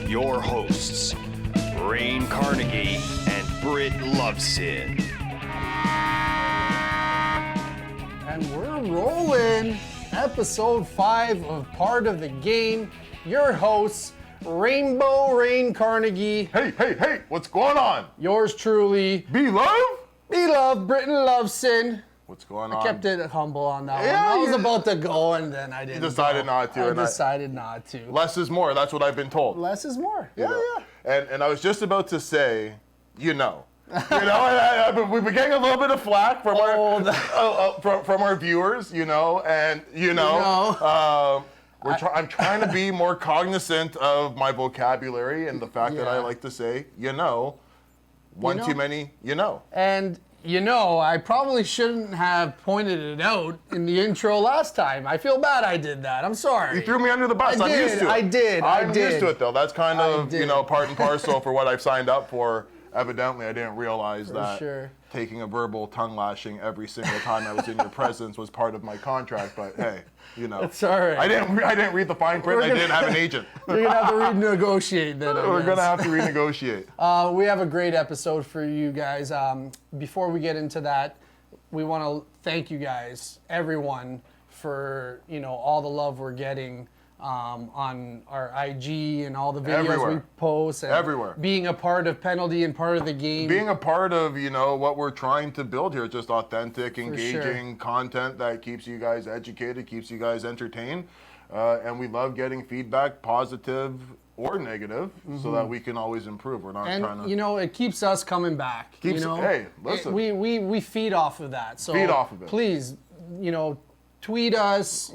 your hosts, Rain Carnegie and Britt Loveson. And we're rolling. Episode 5 of Part of the Game. Your hosts, Rainbow Rain Carnegie. Hey, what's going on? Yours truly, B-Love? Britton Loveson. What's going I on? kept it humble on that Yeah, one. I was you- about to go and then I didn't. You decided not to. I and decided not to. Less is more, that's what I've been told. Less is more. You Yeah, know? yeah. And I was just about to say, you know. We've been getting a little bit of flack from from our viewers, and I'm trying to be more cognizant of my vocabulary and the fact that I like to say, one too many, And I probably shouldn't have pointed it out in the intro last time. I feel bad I did that. I'm sorry. You threw me under the bus. I'm used to it. I did. I'm used to it, though. That's kind of, did. Part and parcel for what I've signed up for. Evidently, I didn't realize that sure. taking a verbal tongue lashing every single time I was in your presence was part of my contract. But hey, It's all right. I didn't read the fine print. I didn't have an agent. You're going to have to renegotiate then. We're going to have to renegotiate. We have a great episode for you guys. Before we get into that, we want to thank you guys, everyone, for all the love we're getting on our IG and all the videos Everywhere. we post. And Everywhere. Being a part of Penalty and part of the game. Being a part of, what we're trying to build here, just authentic, engaging sure. content that keeps you guys educated, keeps you guys entertained. And we love getting feedback, positive or negative, so that we can always improve. We're not trying to... it keeps us coming back. Hey, listen. We feed off of that. So Feed off of it. Please, tweet us,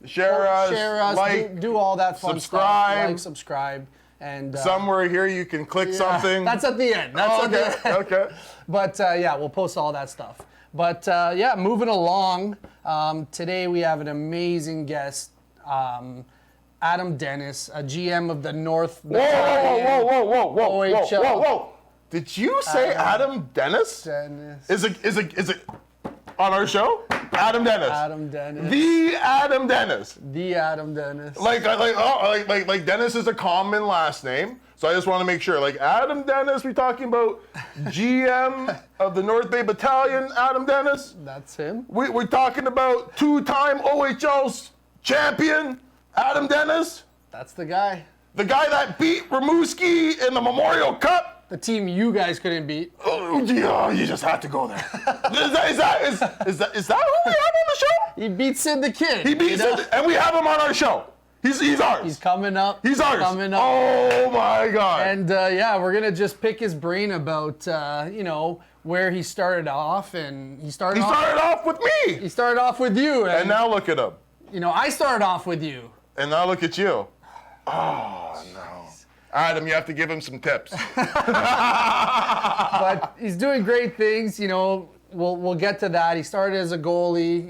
Share us, like, do all that fun subscribe. stuff. Like, subscribe. And Somewhere here you can click something. That's at the end. Okay. But we'll post all that stuff. But moving along, today we have an amazing guest, Adam Dennis, a GM of the North Battalion. Whoa. Did you say Adam Dennis? Dennis. Is it on our show? Adam Dennis. Adam Dennis. The Adam Dennis. The Adam Dennis. Like Dennis is a common last name. So I just want to make sure. Like Adam Dennis, we talking about GM of the North Bay Battalion, Adam Dennis? That's him. We're talking about two-time OHL champion, Adam Dennis? That's the guy. The guy that beat Rimouski in the Memorial Cup? The team you guys couldn't beat. Oh, yeah, you just have to go there. Is that who we have on the show? He beat Sid the Kid. He beat Sid, and we have him on our show. He's ours. He's coming up. He's ours. Coming up. Oh my God. And we're gonna just pick his brain about where he started off, and he started off with me. He started off with you, and now look at him. I started off with you. And now look at you. Oh no. Adam, you have to give him some tips. But he's doing great things. We'll get to that. He started as a goalie.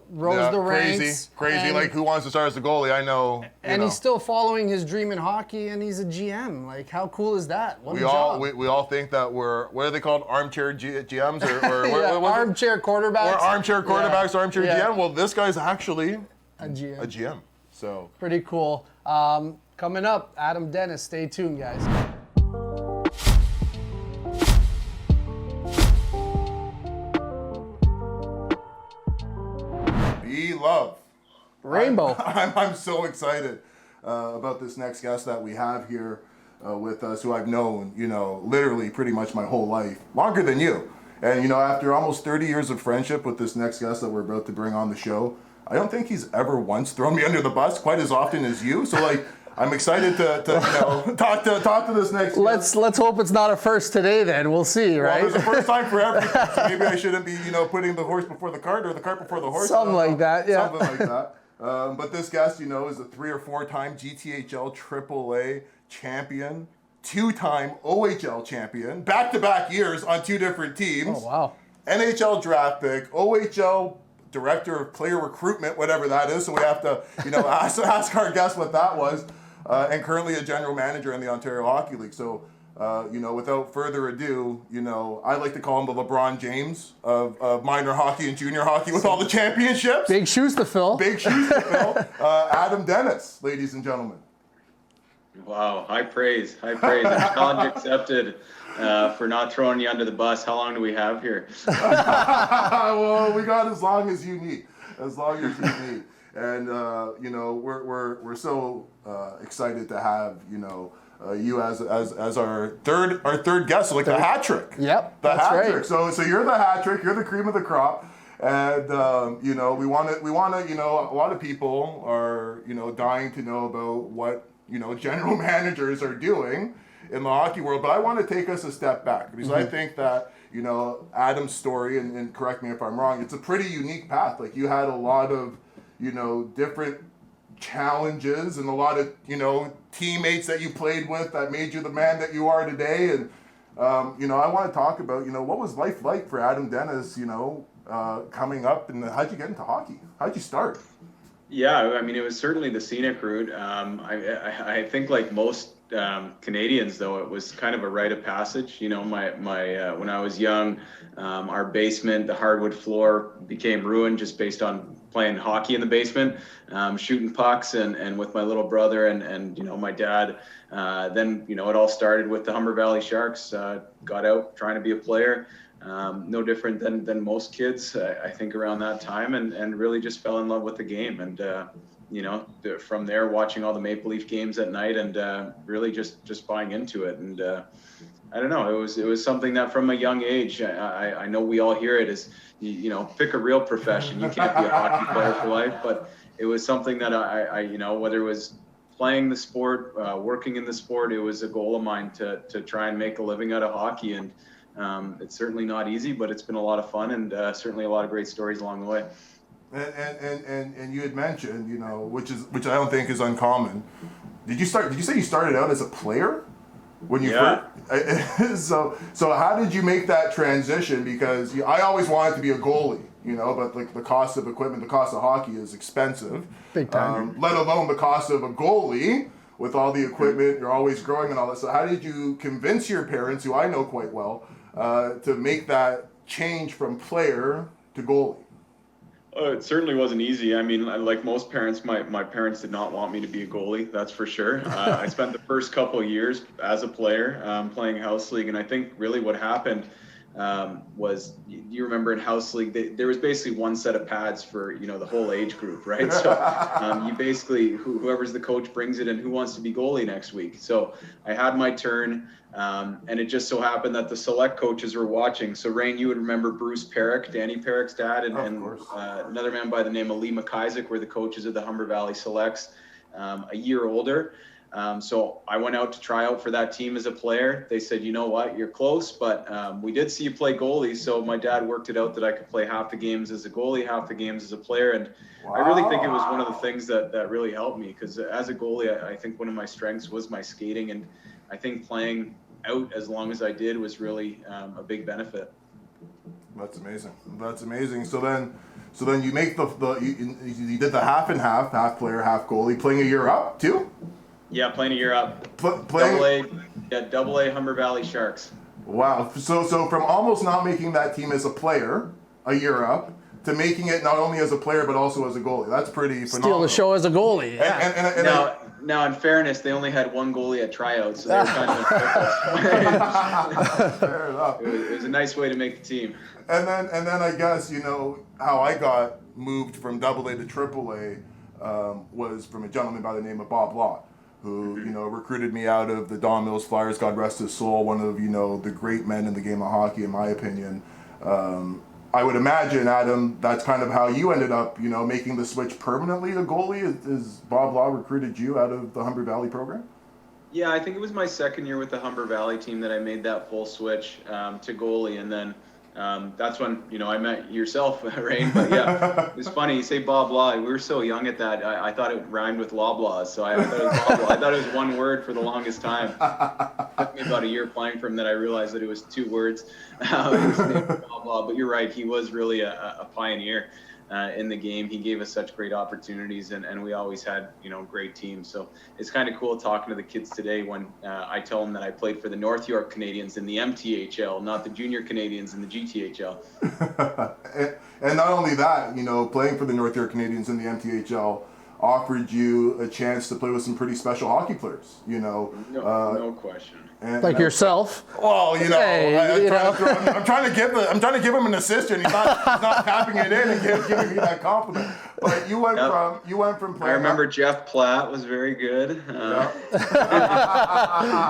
Rose the ranks. Crazy. And, like who wants to start as a goalie? I know. And he's still following his dream in hockey, and he's a GM. Like, how cool is that? What a job. job. We all think that what are they called? Armchair GMs or armchair quarterbacks. Or armchair quarterbacks, armchair GM. Well, this guy's actually a GM. So pretty cool. Coming up, Adam Dennis. Stay tuned, guys. Love. Rainbow. I'm so excited about this next guest that we have here with us, who I've known, literally pretty much my whole life, longer than you. And, after almost 30 years of friendship with this next guest that we're about to bring on the show, I don't think he's ever once thrown me under the bus quite as often as you. So, I'm excited to talk to this next guest. Let's hope it's not a first today then. We'll see, right? Well, there's a first time for everything. So maybe I shouldn't be, putting the horse before the cart or the cart before the horse. Something like that, yeah. Something like that. But this guest, is a 3 or 4 time GTHL AAA champion, 2-time OHL champion, back-to-back years on 2 different teams. Oh, wow. NHL draft pick, OHL director of player recruitment, whatever that is. So we have to, ask our guest what that was. And currently a general manager in the Ontario Hockey League. So without further ado, I like to call him the LeBron James of minor hockey and junior hockey with all the championships. Big shoes to fill. Adam Dennis, ladies and gentlemen. Wow, high praise, high praise. And challenge accepted for not throwing you under the bus. How long do we have here? Well, we got as long as you need, as long as you need. And you know, we're so excited to have you as our third guest, so like the hat trick. Yep, the that's hat right. trick. So you're the hat trick. You're the cream of the crop. And you know, we want to. You know, a lot of people are dying to know about what general managers are doing in the hockey world. But I want to take us a step back because I think that Adam's story, and correct me if I'm wrong, it's a pretty unique path. Like you had a lot of different challenges and a lot of teammates that you played with that made you the man that you are today. And I want to talk about what was life like for Adam Dennis coming up, and how'd you get into hockey? How'd you start? Yeah, I mean, it was certainly the scenic route. I think like most Canadians, though, it was kind of a rite of passage. You know, my when I was young, our basement, the hardwood floor became ruined just based on playing hockey in the basement, shooting pucks, and with my little brother and my dad. Then it all started with the Humber Valley Sharks. Got out trying to be a player. No different than most kids, I think, around that time, and really just fell in love with the game. And from there, watching all the Maple Leaf games at night, and really just buying into it. And I don't know, it was something that from a young age, I know we all hear it as pick a real profession. You can't be a hockey player for life, but it was something that I whether it was playing the sport, working in the sport, it was a goal of mine to try and make a living out of hockey. And it's certainly not easy, but it's been a lot of fun, and certainly a lot of great stories along the way. And you had mentioned, which I don't think is uncommon. Did you say you started out as a player when you first? So how did you make that transition? Because I always wanted to be a goalie, but like the cost of equipment, the cost of hockey is expensive. Big time. Let alone the cost of a goalie. With all the equipment, you're always growing and all that. So how did you convince your parents, who I know quite well, to make that change from player to goalie? It certainly wasn't easy. I mean, like most parents, my parents did not want me to be a goalie, that's for sure. I spent the first couple of years as a player playing house league, and I think really what happened was, you remember in house league, there was basically one set of pads for the whole age group, right? So you basically, whoever's the coach brings it in, who wants to be goalie next week. So I had my turn, and it just so happened that the select coaches were watching. So Rain, you would remember Bruce Perrick, Danny Perrick's dad, and another man by the name of Lee McIsaac were the coaches of the Humber Valley Selects, a year older. So I went out to try out for that team as a player. They said, you know what, you're close, but we did see you play goalie. So my dad worked it out that I could play half the games as a goalie, half the games as a player. And I really think it was one of the things that really helped me, because as a goalie, I think one of my strengths was my skating. And I think playing out as long as I did was really a big benefit. That's amazing. That's amazing. So then you make you did the half and half player, half goalie, playing a year up too? Yeah, playing a year up. Double A Humber Valley Sharks. Wow. So from almost not making that team as a player a year up to making it not only as a player but also as a goalie. That's pretty phenomenal. Steal the show as a goalie. Yeah. And now, in fairness, they only had one goalie at tryouts, so they were kind of fair enough. It was a nice way to make the team. And then I guess how I got moved from AA to AAA was from a gentleman by the name of Bob Law, who recruited me out of the Don Mills Flyers. God rest his soul, one of the great men in the game of hockey, in my opinion. I would imagine, Adam, that's kind of how you ended up, making the switch permanently to goalie. Is Bob Law recruited you out of the Humber Valley program? Yeah, I think it was my second year with the Humber Valley team that I made that full switch to goalie, and then that's when I met yourself, Rain. But yeah, it's funny you say Bob Law. We were so young at that. I thought it rhymed with Loblaws, so I thought it was Bob Law. I thought it was one word for the longest time. It took me about a year playing for him that I realized that it was two words. His name was Bob Law. But you're right, he was really a pioneer in the game. He gave us such great opportunities, and we always had great teams. So it's kind of cool talking to the kids today when I tell them that I played for the North York Canadians in the MTHL, not the Junior Canadians in the GTHL. And not only that, playing for the North York Canadians in the MTHL, offered you a chance to play with some pretty special hockey players, you know. No question. Like yourself. Well, you know, Hey, I'm trying to give him an assist, and he's not tapping it in and giving me that compliment. But you went from playing. I remember Jeff Platt was very good.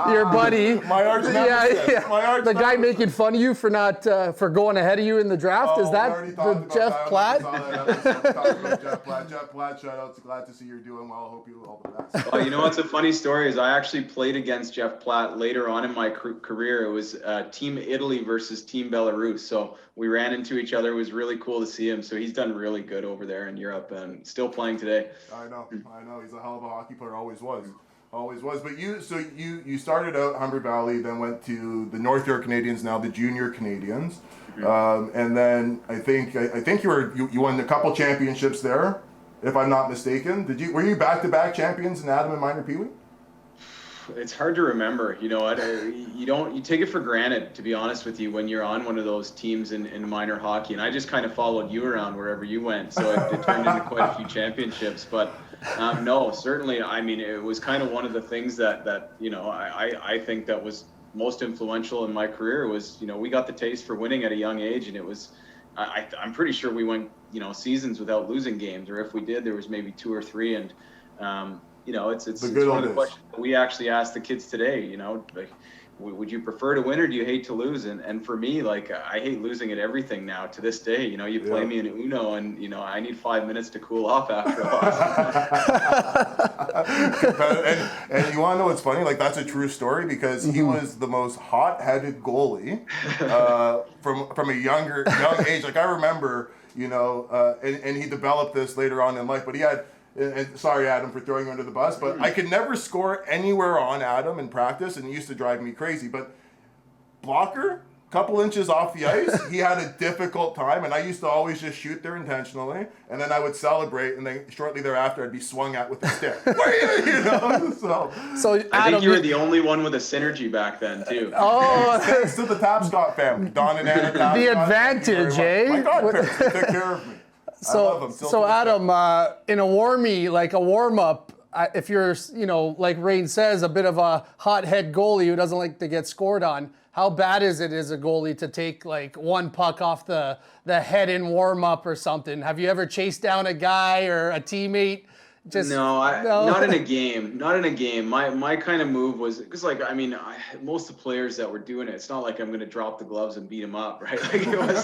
Your buddy. My arch nemesis. My arch the guy nemesis. making fun of you for not for going ahead of you in the draft. Is we that already the talked about Jeff that. Platt? We saw that episode. We talked about Jeff Platt. Jeff Platt, shout out. Glad to see you're doing well. Hope you all the best. Well, you know what's a funny story is I actually played against Jeff Platt later on in my career. It was Team Italy versus Team Belarus. So we ran into each other. It was really cool to see him. So he's done really good over there in Europe and still playing today. I know. He's a hell of a hockey player. Always was. But you started out Humber Valley, then went to the North York Canadians, now the Junior Canadians, and then I think you won a couple championships there, if I'm not mistaken. Were you back-to-back champions in Adam and Minor Pee Wee? It's hard to remember. You know what? You take it for granted, to be honest with you, when you're on one of those teams in minor hockey. And I just kind of followed you around wherever you went, so it turned into quite a few championships. But no, certainly, I mean, it was kind of one of the things that you know, I think that was most influential in my career was, you know, we got the taste for winning at a young age, and it was, I'm pretty sure we went, you know, seasons without losing games, or if we did, there was maybe 2 or 3, and you know, it's one of the questions that we actually ask the kids today, you know, like, would you prefer to win or do you hate to lose? And for me, like, I hate losing at everything now to this day. You know, you play me in Uno and, you know, I need 5 minutes to cool off after a while. and you want to know what's funny? Like, that's a true story because he was the most hot-headed goalie from a young age. Like, I remember, you know, and he developed this later on in life, but he had, and sorry, Adam, for throwing you under the bus, but I could never score anywhere on Adam in practice, and it used to drive me crazy. But blocker, couple inches off the ice, he had a difficult time, and I used to always just shoot there intentionally, and then I would celebrate, and then shortly thereafter, I'd be swung at with a stick. You know? So I Adam, think you were the only one with a synergy back then, too. Oh, thanks to the Tapscott family, Don and Anna Tapscott. the advantage, eh? My godparents took care of me. So Adam, in a warm-up, if you're, you know, like Rain says, a bit of a hothead goalie who doesn't like to get scored on, how bad is it as a goalie to take like one puck off the head in warm-up or something? Have you ever chased down a guy or a teammate? Not in a game. Not in a game. My kind of move was because, like, I mean, most of the players that were doing it, it's not like I'm going to drop the gloves and beat them up, right? Like it was.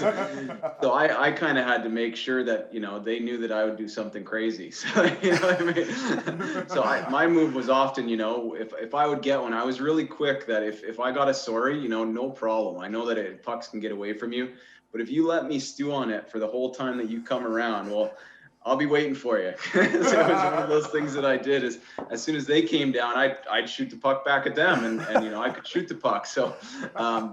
So I kind of had to make sure that, you know, they knew that I would do something crazy. So you know what I mean. So my move was often, you know, if I would get one, I was really quick that if I got a sorry, you know, no problem. I know that pucks can get away from you, but if you let me stew on it for the whole time that you come around, well, I'll be waiting for you. So it was one of those things that I did is as soon as they came down, I'd shoot the puck back at them and you know, I could shoot the puck. So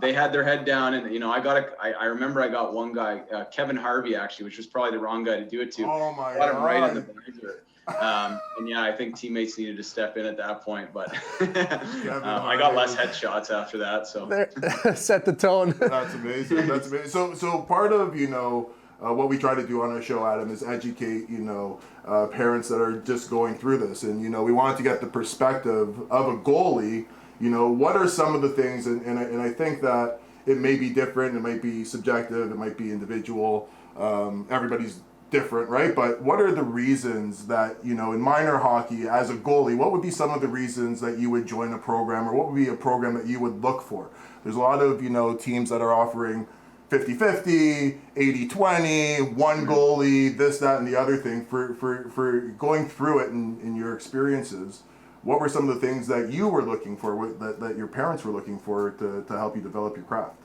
they had their head down and, you know, I remember I got one guy, Kevin Harvey actually, which was probably the wrong guy to do it to. Oh my got him God. right in the visor. And yeah, I think teammates needed to step in at that point, but I got less headshots after that. So set the tone. That's amazing. So part of, you know, what we try to do on our show, Adam, is educate, you know, parents that are just going through this. And, you know, we wanted to get the perspective of a goalie, you know, what are some of the things, and I think that it may be different, it might be subjective, it might be individual, everybody's different, right? But what are the reasons that, you know, in minor hockey, as a goalie, what would be some of the reasons that you would join a program, or what would be a program that you would look for? There's a lot of, you know, teams that are offering 50-50, 80-20, one goalie, this, that, and the other thing. For going through it in your experiences, what were some of the things that you were looking for, that your parents were looking for to help you develop your craft?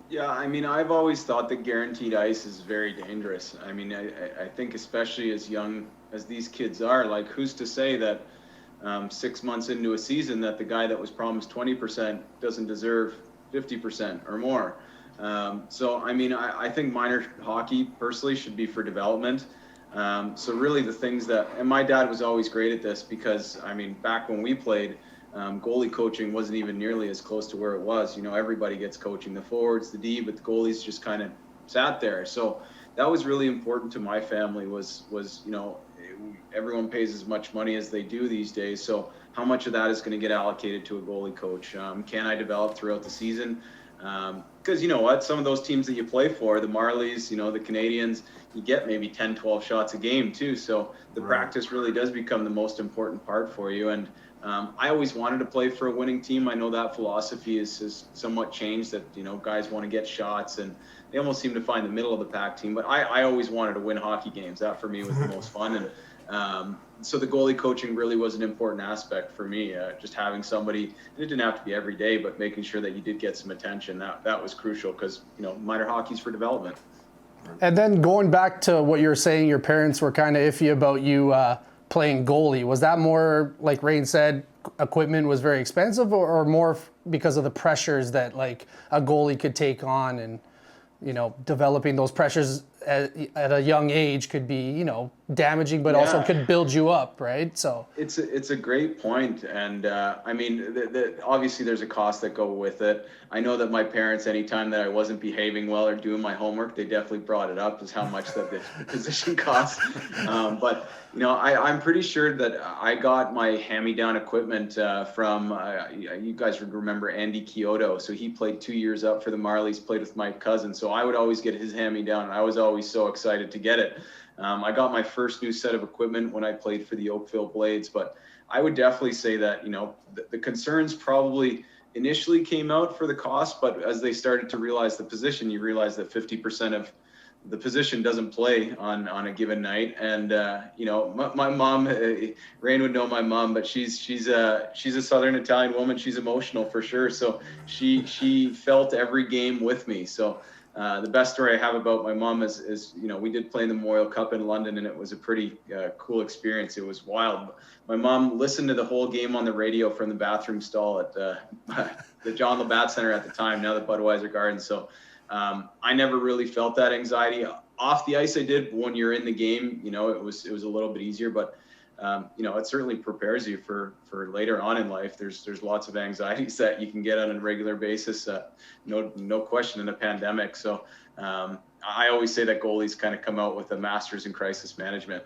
Yeah, I mean, I've always thought that guaranteed ice is very dangerous. I mean, I think especially as young as these kids are, like, who's to say that 6 months into a season that the guy that was promised 20% doesn't deserve 50% or more? So, I mean, I think minor hockey personally should be for development. So really the things that, and my dad was always great at this because, I mean, back when we played, goalie coaching wasn't even nearly as close to where it was. You know, everybody gets coaching, the forwards, the D, but the goalies just kind of sat there. So that was really important to my family was, you know, everyone pays as much money as they do these days. So how much of that is going to get allocated to a goalie coach? Can I develop throughout the season? Because you know what, some of those teams that you play for, the Marlies, you know, the Canadians, you get maybe 10, 12 shots a game too. So the practice really does become the most important part for you. And I always wanted to play for a winning team. I know that philosophy is somewhat changed, that, you know, guys want to get shots and they almost seem to find the middle of the pack team. But I always wanted to win hockey games. That for me was the most fun. And so the goalie coaching really was an important aspect for me. Just having somebody, and it didn't have to be every day, but making sure that you did get some attention. That was crucial, because, you know, minor hockey's for development. And then going back to what you were saying, your parents were kind of iffy about you playing goalie. Was that more, like Rain said, equipment was very expensive, or more because of the pressures that like a goalie could take on, and, you know, developing those pressures at a young age could be, you know, damaging, but also could build you up, right? So it's a great point. And I mean, obviously there's a cost that go with it. I know that my parents, anytime that I wasn't behaving well or doing my homework, they definitely brought it up as how much that the position costs. But, you know, I'm pretty sure that I got my hand-me-down equipment from, you guys would remember Andy Kyoto. So he played 2 years up for the Marlies, played with my cousin. So I would always get his hand-me-down, and I was always so excited to get it. I got my first new set of equipment when I played for the Oakville Blades, but I would definitely say that, you know, the concerns probably initially came out for the cost, but as they started to realize the position, you realize that 50% of the position doesn't play on a given night. And, you know, my mom, Rain would know my mom, but she's a Southern Italian woman. She's emotional for sure. So she felt every game with me. So the best story I have about my mom is, you know, we did play in the Memorial Cup in London, and it was a pretty cool experience. It was wild. My mom listened to the whole game on the radio from the bathroom stall at the John Labatt Center at the time, now the Budweiser Garden. So I never really felt that anxiety. Off the ice I did, but when you're in the game, you know, it was a little bit easier, but you know, it certainly prepares you for later on in life. There's lots of anxieties that you can get on a regular basis, no question, in a pandemic. So I always say that goalies kind of come out with a master's in crisis management.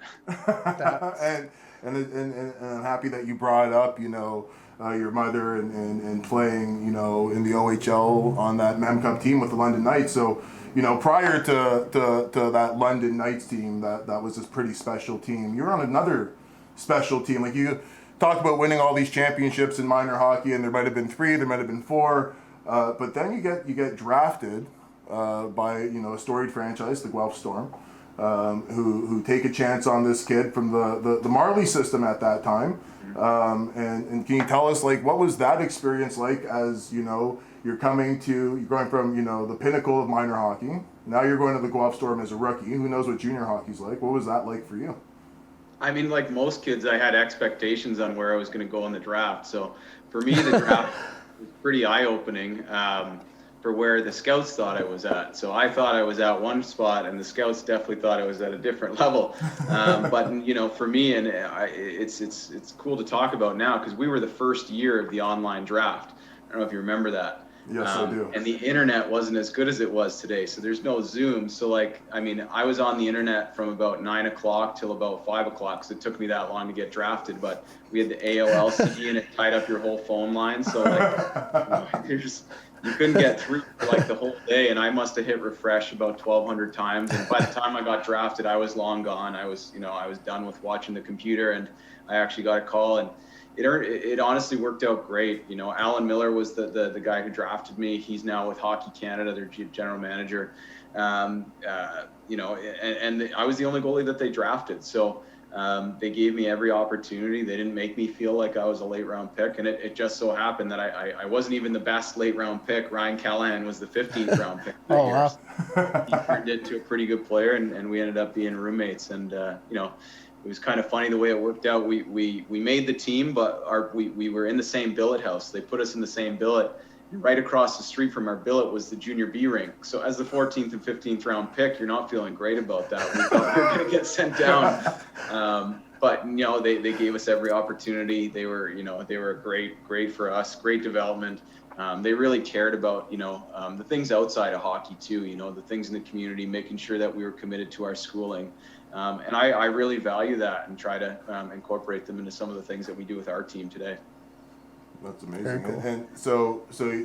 and I'm happy that you brought up, you know, your mother and playing, you know, in the OHL on that Mem Cup team with the London Knights. So, you know, prior to that London Knights team, that was this pretty special team. You were on another special team. Like, you talked about winning all these championships in minor hockey, and there might have been 3, there might have been 4, but then you get drafted by, you know, a storied franchise, the Guelph Storm, who take a chance on this kid from the Marley system at that time. And can you tell us, like, what was that experience like, as, you know, you're going from, you know, the pinnacle of minor hockey, now you're going to the Guelph Storm as a rookie. Who knows what junior hockey's like? What was that like for you? I mean, like most kids, I had expectations on where I was going to go in the draft. So for me, the draft was pretty eye-opening for where the scouts thought I was at. So I thought I was at one spot, and the scouts definitely thought I was at a different level. But, you know, for me, and it's cool to talk about now, because we were the first year of the online draft. I don't know if you remember that. Yes, I do. And the internet wasn't as good as it was today. So there's no Zoom. So, like, I mean, I was on the internet from about 9 o'clock till about 5 o'clock. So it took me that long to get drafted. But we had the AOL CD, and it tied up your whole phone line. So, like, you couldn't get through for like the whole day. And I must have hit refresh about 1,200 times. And by the time I got drafted, I was long gone. I was done with watching the computer, and I actually got a call, and it honestly worked out great. You know, Alan Miller was the guy who drafted me. He's now with Hockey Canada, their general manager. You know, and I was the only goalie that they drafted. So they gave me every opportunity. They didn't make me feel like I was a late round pick. And it just so happened that I wasn't even the best late round pick. Ryan Callahan was the 15th round pick. Oh, wow. He turned into a pretty good player, and we ended up being roommates. And, you know, it was kind of funny the way it worked out. We made the team, but we were in the same billet house. They put us in the same billet. And right across the street from our billet was the junior B rink. So as the 14th and 15th round pick, you're not feeling great about that. We thought we were going to get sent down. But, you know, they gave us every opportunity. They were great for us, great development. They really cared about, you know, the things outside of hockey too, you know, the things in the community, making sure that we were committed to our schooling. And I really value that and try to incorporate them into some of the things that we do with our team today. That's amazing. Very cool. And so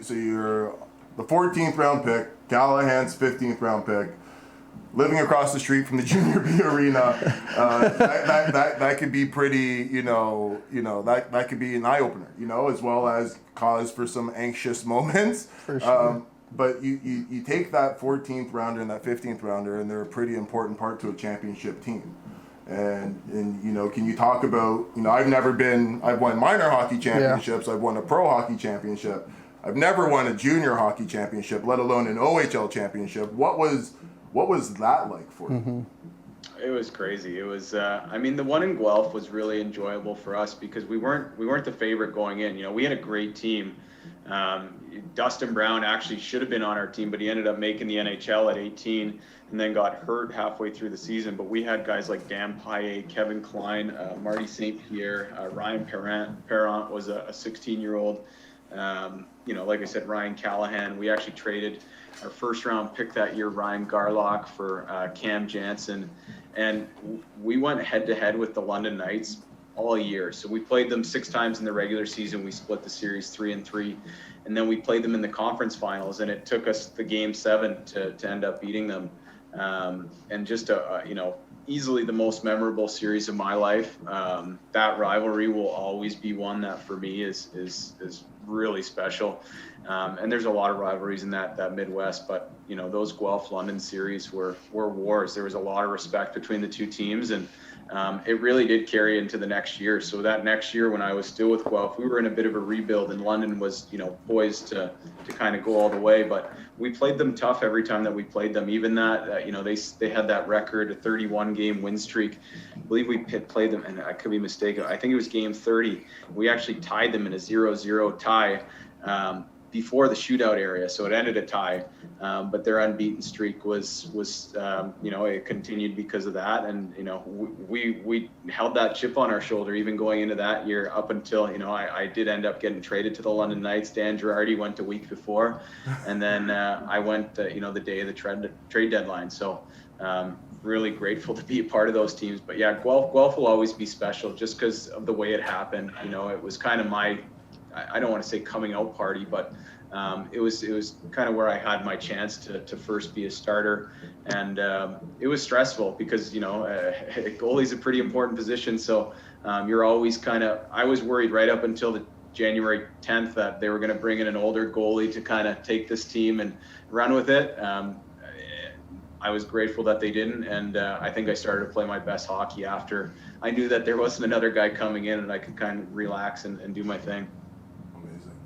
you're the 14th round pick, Callahan's 15th round pick, living across the street from the Junior B Arena. That could be pretty, that could be an eye opener, as well as cause for some anxious moments. For sure. But you take that 14th rounder and that 15th rounder, and they're a pretty important part to a championship team. And can you talk about, I've won minor hockey championships, I've won a pro hockey championship. I've never won a junior hockey championship, let alone an OHL championship. What was that like for you? It was crazy. It was, the one in Guelph was really enjoyable for us because we weren't the favorite going in. We had a great team. Dustin Brown actually should have been on our team, but he ended up making the NHL at 18 and then got hurt halfway through the season. But we had guys like Dan Paillet, Kevin Klein, Marty St. Pierre, Ryan Parent was a 16-year-old. Like I said, Ryan Callahan. We actually traded our first round pick that year, Ryan Garlock, for Cam Jansen. And we went head to head with the London Knights all year. So we played them 6 times in the regular season. We split the series 3-3. And then we played them in the conference finals, and it took us the game 7 to end up beating them. And just easily the most memorable series of my life. That rivalry will always be one that for me is really special. And there's a lot of rivalries in that Midwest, but those Guelph London series were wars. There was a lot of respect between the two teams, and it really did carry into the next year. So that next year when I was still with Guelph, we were in a bit of a rebuild, and London was poised to kind of go all the way, but we played them tough every time that we played them. Even that they had that record, a 31 game win streak. I believe we played them, and I could be mistaken, I think it was game 30. We actually tied them in a 0-0 tie before the shootout area, so it ended a tie, but their unbeaten streak was it continued because of that. And we held that chip on our shoulder even going into that year, up until I did end up getting traded to the London Knights. Dan Girardi went a week before, and then I went the day of the trade deadline. So really grateful to be a part of those teams. But yeah, Guelph will always be special just because of the way it happened. It was kind of my, I don't want to say coming out party, but it was kind of where I had my chance to first be a starter. And it was stressful because, goalie's a pretty important position. So you're always I was worried right up until the January 10th that they were going to bring in an older goalie to kind of take this team and run with it. I was grateful that they didn't, and I think I started to play my best hockey after I knew that there wasn't another guy coming in and I could kind of relax and do my thing.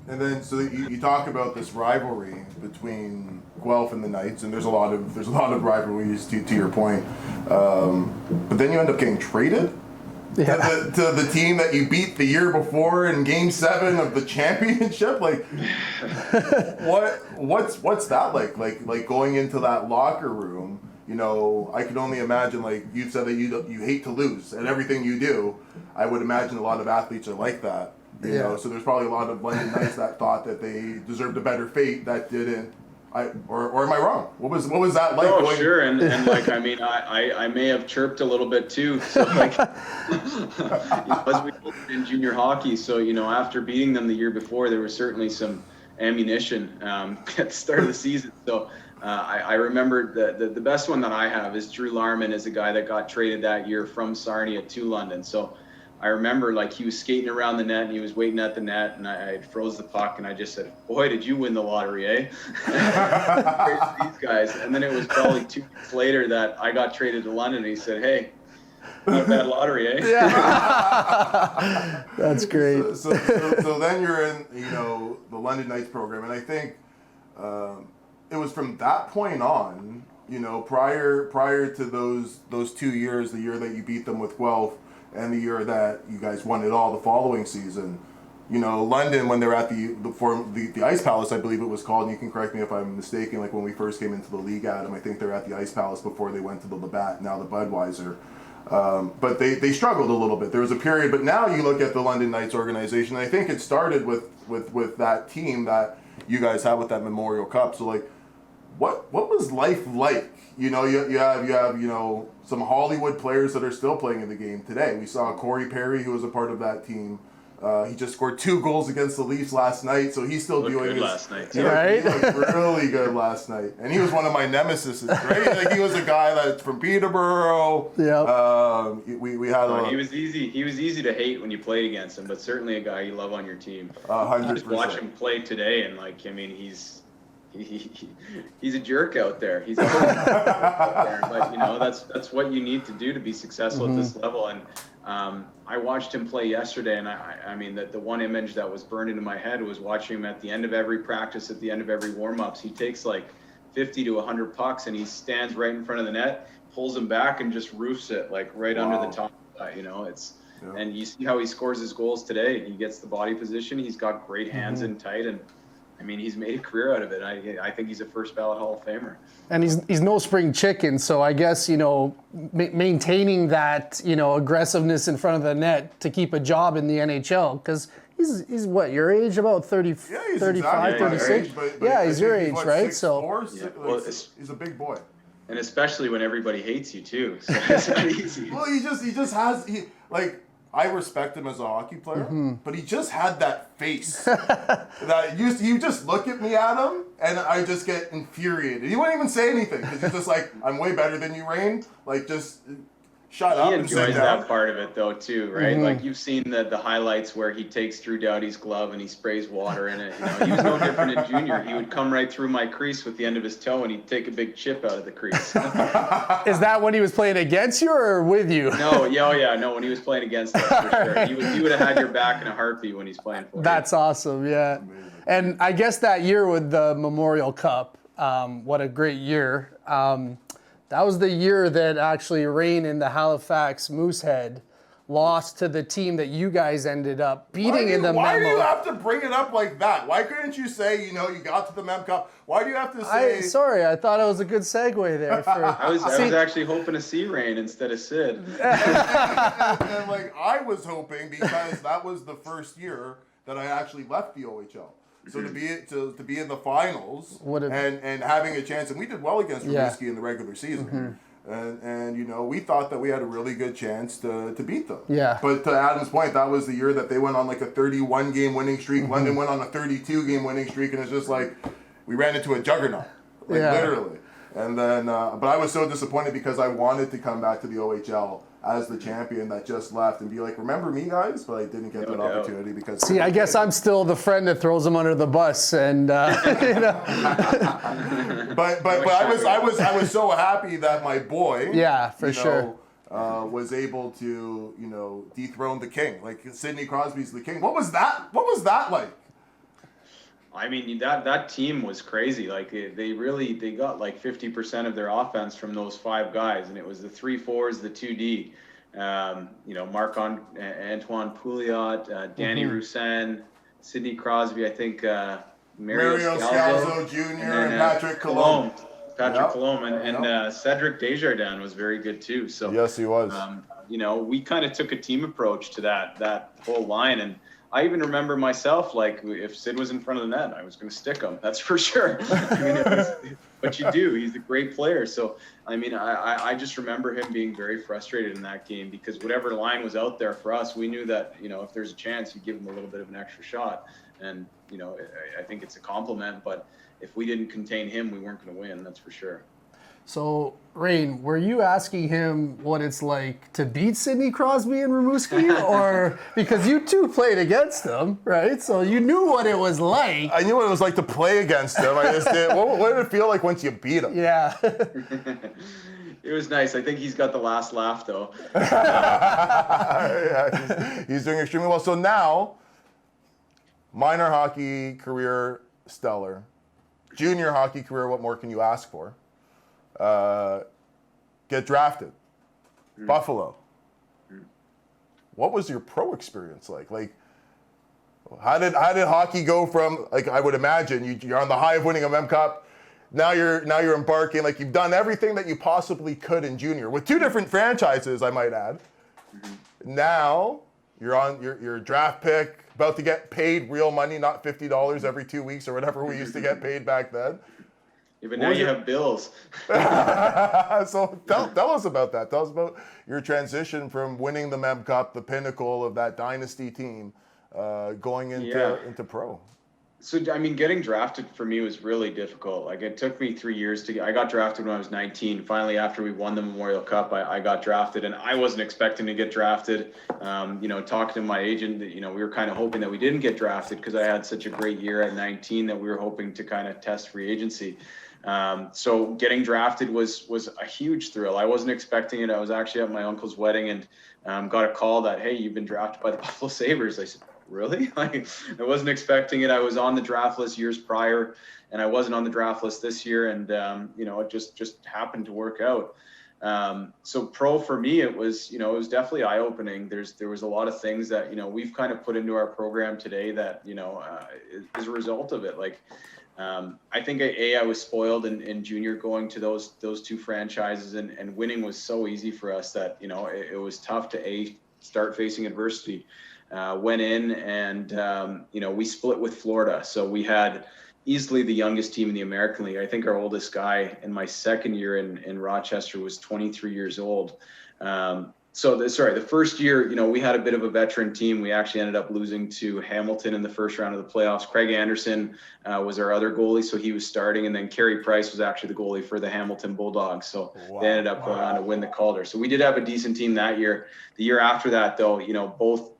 And then, so you talk about this rivalry between Guelph and the Knights, and there's a lot of rivalries to your point. But then you end up getting traded to the team that you beat the year before in Game 7 of the championship. Like, what's that like? Like going into that locker room. I can only imagine. Like you said that you hate to lose at everything you do. I would imagine a lot of athletes are like that. So there's probably a lot of London Knights that thought that they deserved a better fate that didn't. Or am I wrong? What was that like? Oh, sure, and like I may have chirped a little bit too. So like, as we played in junior hockey, so after beating them the year before, there was certainly some ammunition at the start of the season. So I remember the best one that I have is Drew Larman is a guy that got traded that year from Sarnia to London. So I remember like he was skating around the net and he was waiting at the net, and I froze the puck and I just said, "Boy, did you win the lottery, eh?" These guys. And then it was probably 2 weeks later that I got traded to London, and he said, "Hey, not a bad lottery, eh?" Yeah. That's great. So then you're in the London Knights program, and I think it was from that point on, prior to those 2 years, the year that you beat them with Guelph, and the year that you guys won it all the following season, London, when they're at the Ice Palace, I believe it was called, and you can correct me if I'm mistaken, like when we first came into the league, Adam, I think they're at the Ice Palace before they went to the Labatt, now the Budweiser. But they struggled a little bit. There was a period, but now you look at the London Knights organization, and I think it started with that team that you guys had with that Memorial Cup. So like, what was life like, you know, you have some Hollywood players that are still playing in the game today. We saw Corey Perry, who was a part of that team. He just scored 2 goals against the Leafs last night, so he's still doing his. Last night, too. Right? He looked really good last night, and he was one of my nemesis. Right? Like he was a guy that's from Peterborough. Yeah. We had. He was easy. He was easy to hate when you played against him, but certainly a guy you love on your team. 100%. Just watch him play today, and like, I mean, he's a jerk out there. He's a jerk out there, but you know that's what you need to do to be successful at this level. And I watched him play yesterday, and I mean that the one image that was burned into my head was watching him at the end of every practice, at the end of every warm-ups. He takes like 50 to 100 pucks, and he stands right in front of the net, pulls them back, and just roofs it like right under the top. You know, and you see how he scores his goals today. He gets the body position. He's got great hands in tight, and I mean, he's made a career out of it. I think he's a first ballot Hall of Famer. And he's no spring chicken, so I guess, you know, maintaining that, you know, aggressiveness in front of the net to keep a job in the NHL, because he's what, your age, about 30, 35, 36? Yeah, he's your age, right? He's a big boy. And especially when everybody hates you, too. So it's not easy. Well, he just has, I respect him as a hockey player, but he just had that face. that you just look at me at him, and I just get infuriated. He wouldn't even say anything, because he's just like, I'm way better than you, Rain. Like, just shut up and sit down. He enjoys that part of it, though, too, right? Like, you've seen the highlights where he takes Drew Doughty's glove and he sprays water in it. You know, he was no different in junior. He would come right through my crease with the end of his toe, and he'd take a big chip out of the crease. Is that when he was playing against you or with you? No, no, when he was playing against us, for sure. He would have had your back in a heartbeat when he's playing for you. That's awesome, yeah. And I guess that year with the Memorial Cup, what a great year. That was the year that actually Rain in the Halifax Moosehead lost to the team that you guys ended up beating in the Memo. Why do you have to bring it up like that? Why couldn't you say, you know, you got to the Mem Cup? Why do you have to say... Sorry, I thought it was a good segue there. I was actually hoping to see Rain instead of Sid. and like, I was hoping, because that was the first year that I actually left the OHL. So to be in the finals and having a chance, and we did well against Rimouski in the regular season, and you know, we thought that we had a really good chance to beat them. Yeah. But to Adam's point, that was the year that they went on like a 31 game winning streak. London went on a 32 game winning streak, and it's just like we ran into a juggernaut, literally. And then, but I was so disappointed because I wanted to come back to the OHL as the champion that just left and be like, remember me, guys? But I didn't get that opportunity because... See, I guess I'm still the friend that throws him under the bus, and you know. but I was so happy that my boy, was able to, you know, dethrone the king. Like, Sidney Crosby's the king. What was that like? I mean, that team was crazy. Like, they got like 50% of their offense from those 5 guys, and it was the 3 4s, the 2D. You know, Antoine Pouliot, Danny Roussin, Sidney Crosby, I think Mario Scalzo Jr. and Patrick Colombe. And Cedric Desjardins was very good too. So yes, he was. You know, we kind of took a team approach to that whole line, and I even remember myself, like, if Sid was in front of the net, I was going to stick him. That's for sure. I mean, what you do. He's a great player. So, I mean, I just remember him being very frustrated in that game, because whatever line was out there for us, we knew that, you know, if there's a chance, you give him a little bit of an extra shot. And, you know, I think it's a compliment, but if we didn't contain him, we weren't going to win. That's for sure. So, Rain, were you asking him what it's like to beat Sidney Crosby and Rimouski? Or because you two played against them, right? So you knew what it was like. I knew what it was like to play against them. I just did. What did it feel like once you beat them? Yeah. It was nice. I think he's got the last laugh, though. Yeah, he's doing extremely well. So now, minor hockey career, stellar. Junior hockey career, what more can you ask for? Get drafted. Buffalo. What was your pro experience like? Like, how did hockey go from, like, I would imagine you're on the high of winning a Mem Cup. Now you're embarking, like, you've done everything that you possibly could in junior with 2 different franchises, I might add. Now you're a draft pick, about to get paid real money, not $50 every 2 weeks or whatever we used to get paid back then. Even now you have bills. So tell us about that. Tell us about your transition from winning the Mem Cup, the pinnacle of that dynasty team, going into pro. So, I mean, getting drafted for me was really difficult. Like, it took me 3 years I got drafted when I was 19. Finally, after we won the Memorial Cup, I got drafted, and I wasn't expecting to get drafted. Talking to my agent, we were kind of hoping that we didn't get drafted because I had such a great year at 19 that we were hoping to kind of test free agency. So getting drafted was a huge thrill. I wasn't expecting it. I was actually at my uncle's wedding and got a call that, hey, you've been drafted by the Buffalo Sabres. I said, really? Like, I wasn't expecting it. I was on the draft list years prior, and I wasn't on the draft list this year. And, it just happened to work out. So pro for me, it was definitely eye-opening. There was a lot of things that, we've kind of put into our program today that, is a result of it. Like, I think I was spoiled in junior going to those two franchises, and winning was so easy for us that, it was tough to start facing adversity. Went in and, we split with Florida. So we had easily the youngest team in the American League. I think our oldest guy in my second year in Rochester was 23 years old. The first year, we had a bit of a veteran team. We actually ended up losing to Hamilton in the first round of the playoffs. Craig Anderson was our other goalie, so he was starting, and then Carey Price was actually the goalie for the Hamilton Bulldogs. So They ended up going on to win the Calder. So we did have a decent team that year. The year after that, though, both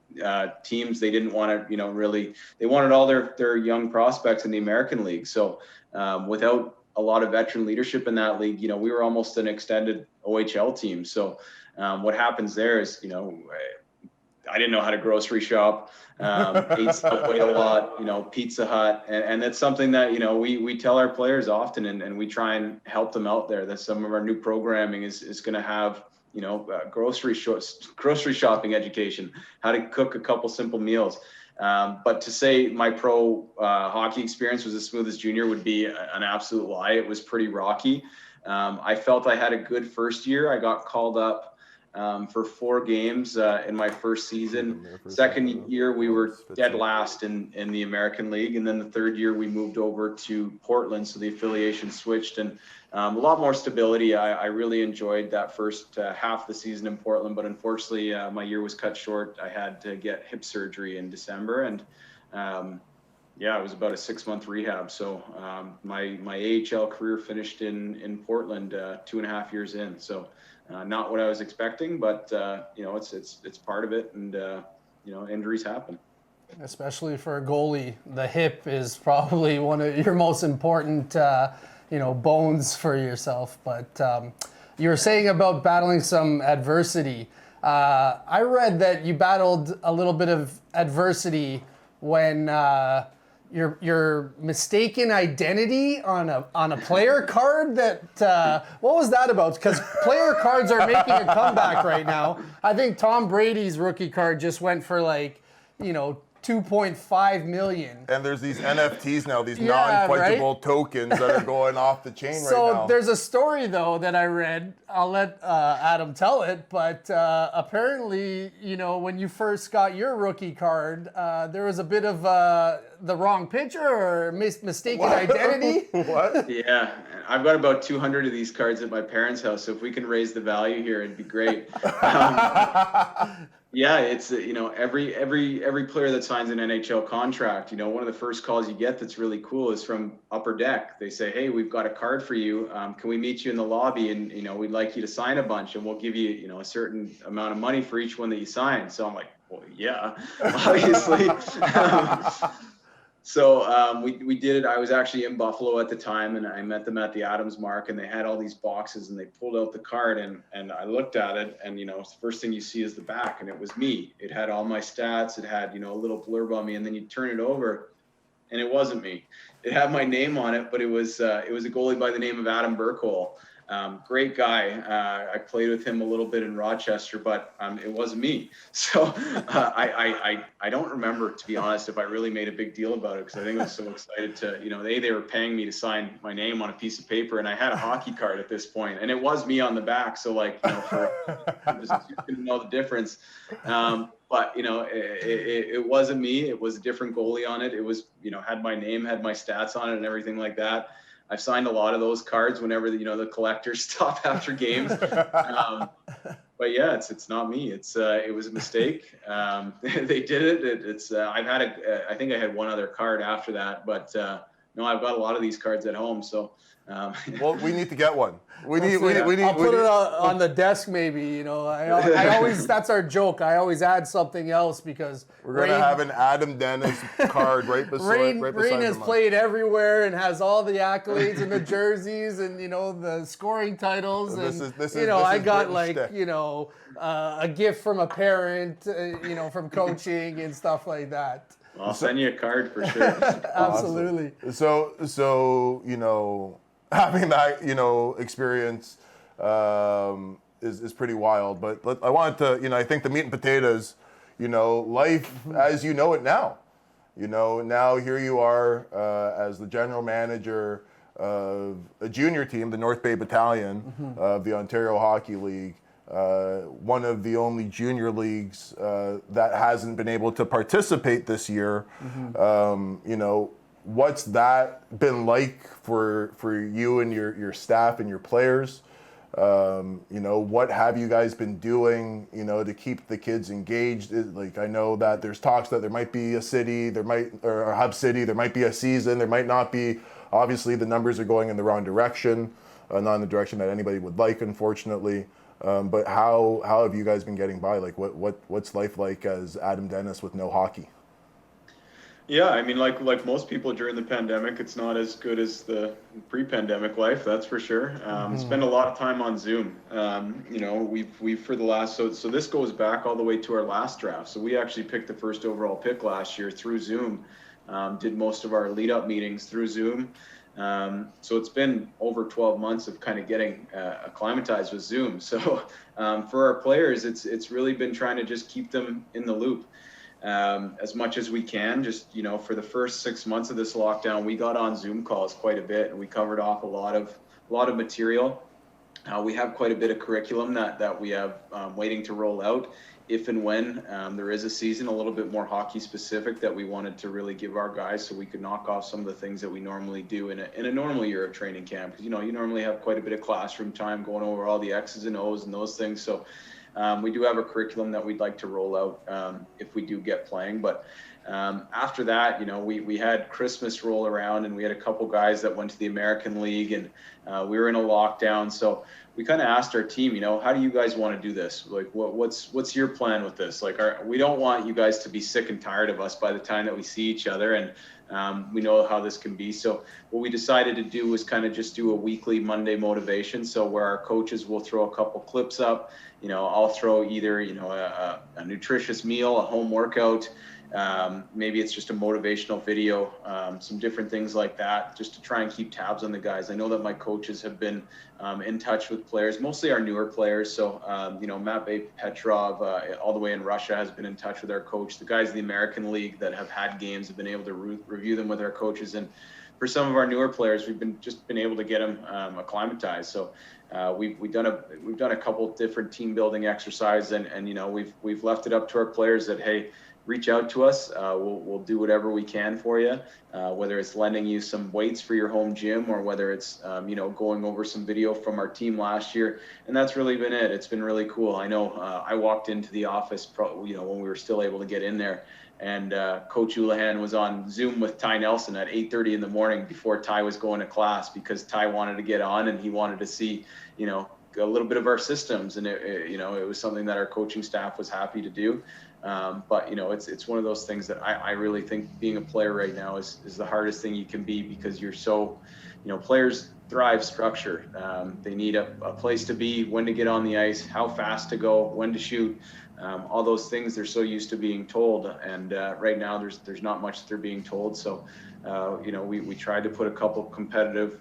teams, they didn't want to, they wanted all their young prospects in the American League. So without a lot of veteran leadership in that league, we were almost an extended OHL team. So what happens there is, I didn't know how to grocery shop, ate Subway a lot, Pizza Hut. And that's something that, we tell our players often, and we try and help them out there, that some of our new programming is going to have, grocery shopping education, how to cook a couple simple meals. But to say my pro hockey experience was as smooth as junior would be an absolute lie. It was pretty rocky. I felt I had a good first year. I got called up for 4 games in my first season. Second year, we were dead last in the American League. And then the third year, we moved over to Portland. So the affiliation switched, and a lot more stability. I really enjoyed that first half of the season in Portland, but unfortunately, my year was cut short. I had to get hip surgery in December, and it was about a 6-month rehab. So my AHL career finished in Portland 2.5 years in. So not what I was expecting, but it's part of it, and injuries happen. Especially for a goalie, the hip is probably one of your most important bones for yourself. But you were saying about battling some adversity. I read that you battled a little bit of adversity when your mistaken identity on a player card. That what was that about? Because player cards are making a comeback right now. I think Tom Brady's rookie card just went for 2.5 million. And there's these NFTs now, these non-fungible tokens that are going off the chain right now. So there's a story, though, that I read. I'll let Adam tell it. But apparently, when you first got your rookie card, there was a bit of the wrong picture or mistaken identity. What? Yeah, I've got about 200 of these cards at my parents' house. So if we can raise the value here, it'd be great. Yeah, it's every player that signs an NHL contract, one of the first calls you get that's really cool is from Upper Deck. They say, hey, we've got a card for you. Can we meet you in the lobby, and we'd like you to sign a bunch, and we'll give you a certain amount of money for each one that you sign. So I'm like, well, yeah, obviously. So we did it. I was actually in Buffalo at the time, and I met them at the Adams Mark, and they had all these boxes, and they pulled out the card, and I looked at it, and the first thing you see is the back, and it was me. It had all my stats. It had a little blurb on me, and then you turn it over, and it wasn't me. It had my name on it, but it was a goalie by the name of Adam Burkholz. Great guy. I played with him a little bit in Rochester, but it wasn't me. So I don't remember, to be honest, if I really made a big deal about it, because I think I was so excited to, they were paying me to sign my name on a piece of paper, and I had a hockey card at this point, and it was me on the back. So you couldn't know the difference. But it wasn't me. It was a different goalie on it. It was, had my name, had my stats on it, and everything like that. I've signed a lot of those cards whenever the collectors stop after games. But yeah, it's not me. It was a mistake. They did it. I think I had one other card after that, but no, I've got a lot of these cards at home. So Well, we need to get one. We need. I'll put it on the desk, maybe. I always, that's our joke. I always add something else because We're gonna have an Adam Dennis card right beside. Rain has played everywhere and has all the accolades and the jerseys and the scoring titles. And This is I got Britain's shtick. A gift from a parent, from coaching and stuff like that. I'll send you a card for sure. Absolutely. So having that experience is pretty wild. But I wanted to I think the meat and potatoes, life as you know it now. Now here you are as the general manager of a junior team, the North Bay Battalion of the Ontario Hockey League. One of the only junior leagues that hasn't been able to participate this year. What's that been like for you and your staff and your players? What have you guys been doing, to keep the kids engaged? I know that there's talks that there might be a city, or a hub city, there might be a season, there might not be. Obviously, the numbers are going in the wrong direction, not in the direction that anybody would like, unfortunately. But how have you guys been getting by? What's life like as Adam Dennis with no hockey? Yeah, I mean, like most people during the pandemic, it's not as good as the pre-pandemic life, that's for sure. Spend a lot of time on Zoom. We've for the last so this goes back all the way to our last draft. So we actually picked the first overall pick last year through Zoom. Did most of our lead-up meetings through Zoom. So it's been over 12 months of kind of getting acclimatized with Zoom. So for our players, it's really been trying to just keep them in the loop as much as we can. Just for the first 6 months of this lockdown, we got on Zoom calls quite a bit, and we covered off a lot of material. We have quite a bit of curriculum that we have waiting to roll out. If and when there is a season a little bit more hockey specific that we wanted to really give our guys, so we could knock off some of the things that we normally do in a normal year of training camp. Because you normally have quite a bit of classroom time going over all the X's and O's and those things. So we do have a curriculum that we'd like to roll out if we do get playing. But after that, we had Christmas roll around, and we had a couple guys that went to the American League, and we were in a lockdown. So we kind of asked our team, how do you guys want to do this? What's your plan with this? We don't want you guys to be sick and tired of us by the time that we see each other, and we know how this can be. So what we decided to do was kind of just do a weekly Monday motivation. So where our coaches will throw a couple clips up, I'll throw either, a nutritious meal, a home workout, maybe it's just a motivational video, some different things like that, just to try and keep tabs on the guys. I know that my coaches have been in touch with players, mostly our newer players. So, Matvey Petrov, all the way in Russia, has been in touch with our coach. The guys in the American League that have had games have been able to review them with our coaches. And for some of our newer players, we've been able to get them acclimatized. So we've done a couple different team building exercises, and we've left it up to our players that, hey, reach out to us. We'll do whatever we can for you, whether it's lending you some weights for your home gym, or whether it's, going over some video from our team last year. And that's really been it. It's been really cool. I know I walked into the office, when we were still able to get in there, and Coach Houlihan was on Zoom with Ty Nelson at 8:30 in the morning before Ty was going to class, because Ty wanted to get on and he wanted to see, a little bit of our systems. And it was something that our coaching staff was happy to do. But it's one of those things that I really think being a player right now is the hardest thing you can be, because you're so, players thrive structure. They need a place to be, when to get on the ice, how fast to go, when to shoot, all those things they're so used to being told. And right now there's not much that they're being told. So, we tried to put a couple competitive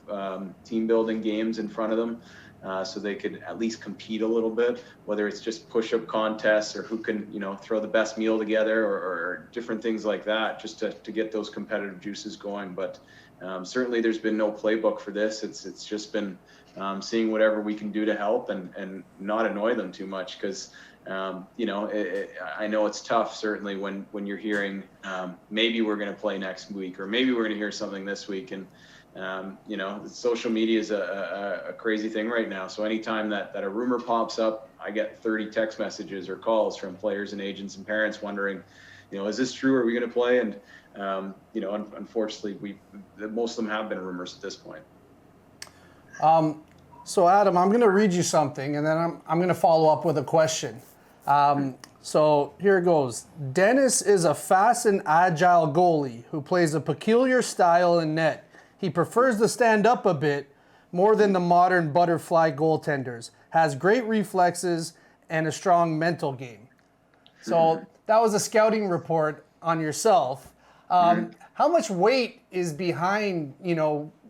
team building games in front of them. So they could at least compete a little bit, whether it's just push-up contests or who can, throw the best meal together, or different things like that, just to get those competitive juices going. But certainly there's been no playbook for this. It's just been seeing whatever we can do to help and not annoy them too much, because I know it's tough, certainly when you're hearing maybe we're going to play next week, or maybe we're going to hear something this week. And Social media is a crazy thing right now. So anytime that a rumor pops up, I get 30 text messages or calls from players and agents and parents wondering, is this true? Are we going to play? And, unfortunately, most of them have been rumors at this point. So Adam, I'm going to read you something, and then I'm going to follow up with a question. So here it goes. Dennis is a fast and agile goalie who plays a peculiar style in net. He prefers to stand up a bit more than the modern butterfly goaltenders. Has great reflexes and a strong mental game. So that was a scouting report on yourself. How much weight is behind,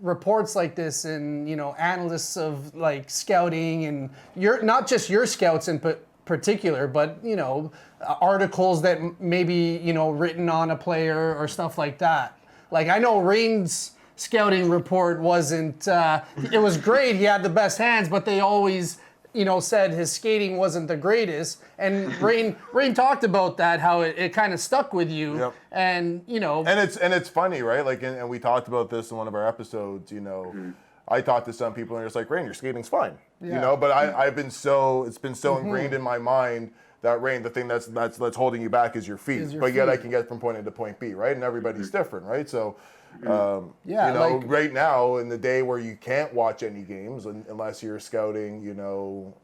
reports like this and, analysts of like scouting and not just your scouts in particular, but, articles that maybe, written on a player or stuff like that. Like I know Rain's scouting report wasn't, it was great. He had the best hands, but they always, said his skating wasn't the greatest. And Rain talked about that, how it kind of stuck with you. Yep. And, And it's funny, right? Like, and we talked about this in one of our episodes, I talked to some people and it's like, Rain, your skating's fine. Yeah. But it's been so ingrained in my mind that Rain, the thing that's holding you back is your feet. Yet I can get from point A to point B, right? And everybody's different, right? So, right now in the day where you can't watch any games unless you're scouting,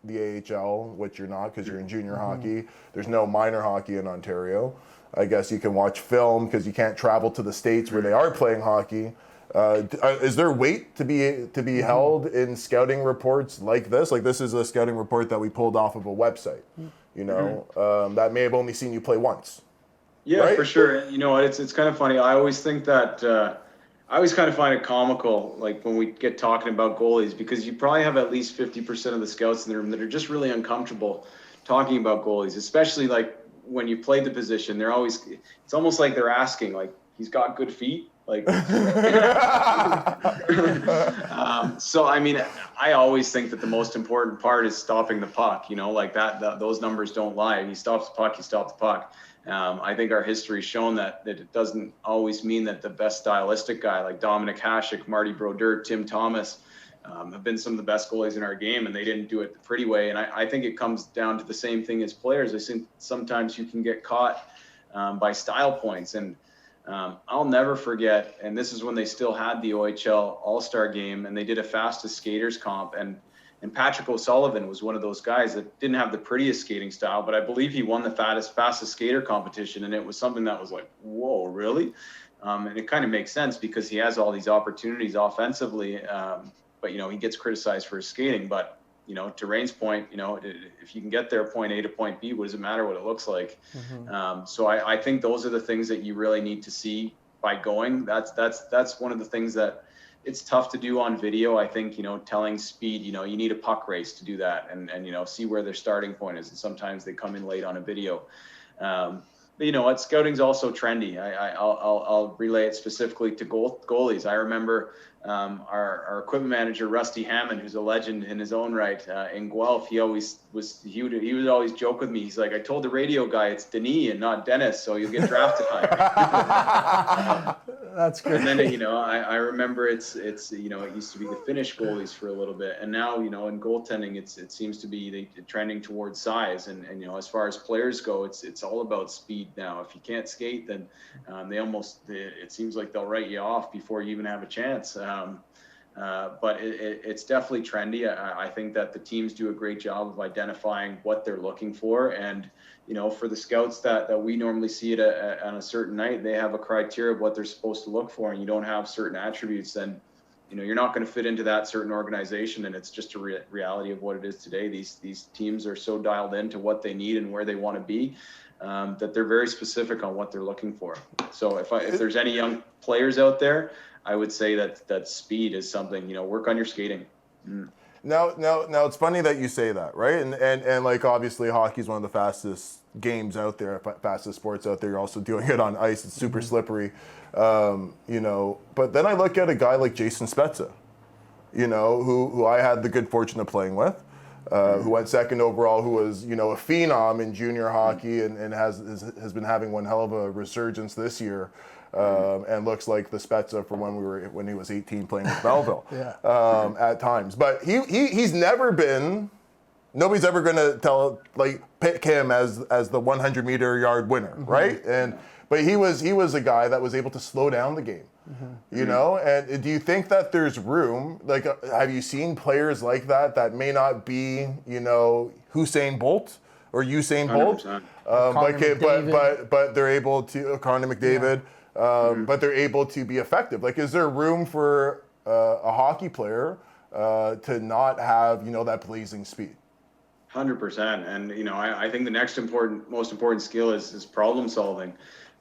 the AHL, which you're not because you're in junior hockey. There's no minor hockey in Ontario. I guess you can watch film because you can't travel to the States where they are playing hockey. Is there weight to be held in scouting reports like this? Like this is a scouting report that we pulled off of a website, that may have only seen you play once. Yeah, right? For sure. It's kind of funny. I always think that I always kind of find it comical, like when we get talking about goalies, because you probably have at least 50% of the scouts in the room that are just really uncomfortable talking about goalies, especially like when you play the position. It's almost like they're asking, like, he's got good feet. Like, so I always think that the most important part is stopping the puck. Like that those numbers don't lie. He stops the puck, you stop the puck. I think our history's shown that it doesn't always mean that the best stylistic guy like Dominic Hasek, Marty Brodeur, Tim Thomas have been some of the best goalies in our game, and they didn't do it the pretty way. And I think it comes down to the same thing as players. I think sometimes you can get caught by style points. And I'll never forget, and this is when they still had the OHL All-Star game, and they did a fastest skaters comp, and Patrick O'Sullivan was one of those guys that didn't have the prettiest skating style, but I believe he won the fastest skater competition, and it was something that was like, whoa, really? And it kind of makes sense because he has all these opportunities offensively, but he gets criticized for his skating. But to Rain's point, if you can get there point A to point B, what does it matter what it looks like? So I think those are the things that you really need to see by going. That's one of the things that it's tough to do on video. I think, telling speed, you need a puck race to do that and see where their starting point is. And sometimes they come in late on a video. But you know what? Scouting's also trendy. I'll relay it specifically to goalies. I remember our equipment manager, Rusty Hammond, who's a legend in his own right, in Guelph. He would always joke with me. He's like, I told the radio guy it's Denis and not Dennis, so you'll get drafted high. That's good. And then I remember it used to be the Finnish goalies for a little bit, and now in goaltending it seems to be trending towards size, and as far as players go, it's all about speed now. If you can't skate, then it seems like they'll write you off before you even have a chance. But it's definitely trendy. I think that the teams do a great job of identifying what they're looking for, and for the scouts that we normally see it on a certain night, they have a criteria of what they're supposed to look for, and you don't have certain attributes, then you're not going to fit into that certain organization, and it's just a reality of what it is today. These teams are so dialed into what they need and where they want to be, that they're very specific on what they're looking for. So if there's any young players out there, I would say that speed is something, work on your skating. Now, it's funny that you say that, right? And like obviously hockey is one of the fastest games out there, fastest sports out there. You're also doing it on ice. It's super slippery, But then I look at a guy like Jason Spezza, who I had the good fortune of playing with. who went second overall, who was, you know, a phenom in junior hockey and has been having one hell of a resurgence this year, and looks like the Spezza from when he was 18 playing with Belleville at times. But he's never been. Nobody's ever going to pick him as the 100-meter yard winner, right? But he was a guy that was able to slow down the game. You know, and do you think that there's room? Like, have you seen players like that may not be, you know, Usain Bolt or Usain Bolt, but they're able to Connor McDavid, but they're able to be effective. Like, is there room for a hockey player to not have, you know, that blazing speed? 100%. And, you know, I think the most important skill is problem solving.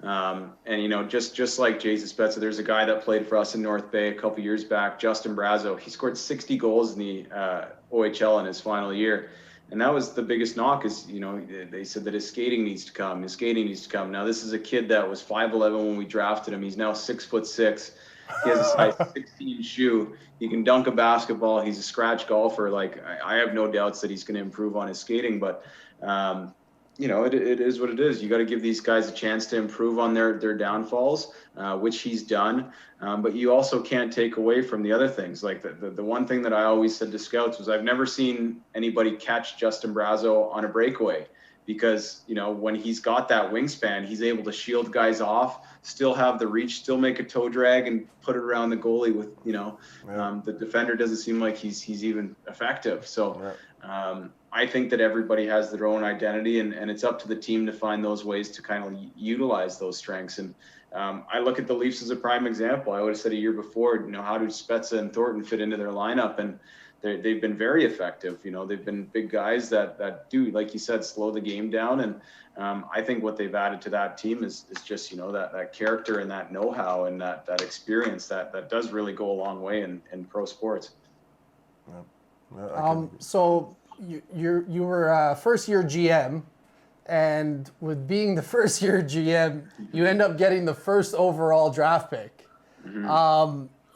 And, you know, just like Jason Spezza, there's a guy that played for us in North Bay a couple years back, Justin Brazeau. He scored 60 goals in the OHL in his final year. And that was the biggest knock is, you know, they said that his skating needs to come. Now, this is a kid that was 5'11" when we drafted him. He's now 6'6". He has a size 16 shoe. He can dunk a basketball. He's a scratch golfer. Like, I have no doubts that he's going to improve on his skating, but, you know, it is what it is. You got to give these guys a chance to improve on their downfalls, which he's done. But you also can't take away from the other things. Like the one thing that I always said to scouts was I've never seen anybody catch Justin Brazeau on a breakaway, because, you know, when he's got that wingspan, he's able to shield guys off, still have the reach, still make a toe drag and put it around the goalie with, you know, the defender doesn't seem like he's even effective. So, I think that everybody has their own identity, and it's up to the team to find those ways to kind of utilize those strengths. And I look at the Leafs as a prime example. I would have said a year before, you know, how do Spezza and Thornton fit into their lineup? And they've been very effective. You know, they've been big guys that do, like you said, slow the game down. And I think what they've added to that team is just, you know, that character and that know-how and that experience that does really go a long way in pro sports. So you were a first-year GM, and with being the first-year GM, you end up getting the first overall draft pick.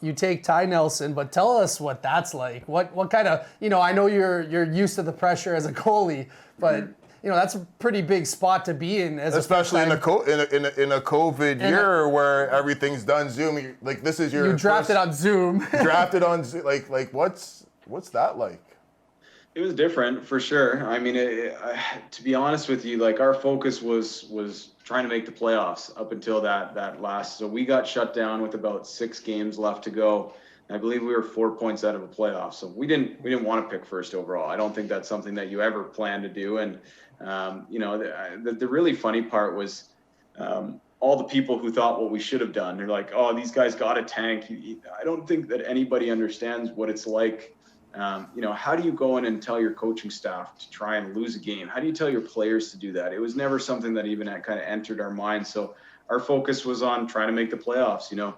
You take Ty Nelson, but tell us what that's like. What kind of, you know, I know you're used to the pressure as a goalie, but you know, that's a pretty big spot to be in, especially in a COVID year where everything's done Zoom. Like, this is your drafted on Zoom. Drafted on Zoom. Like what's that like? It was different for sure. I mean, to be honest with you, like, our focus was trying to make the playoffs up until that last. So we got shut down with about 6 games left to go. I believe we were 4 points out of a playoff. So we didn't want to pick first overall. I don't think that's something that you ever plan to do. And you know, the really funny part was all the people who thought what we should have done. They're like, oh, these guys got a tank. I don't think that anybody understands what it's like. You know, how do you go in and tell your coaching staff to try and lose a game? How do you tell your players to do that? It was never something that even kind of entered our minds. So our focus was on trying to make the playoffs. You know,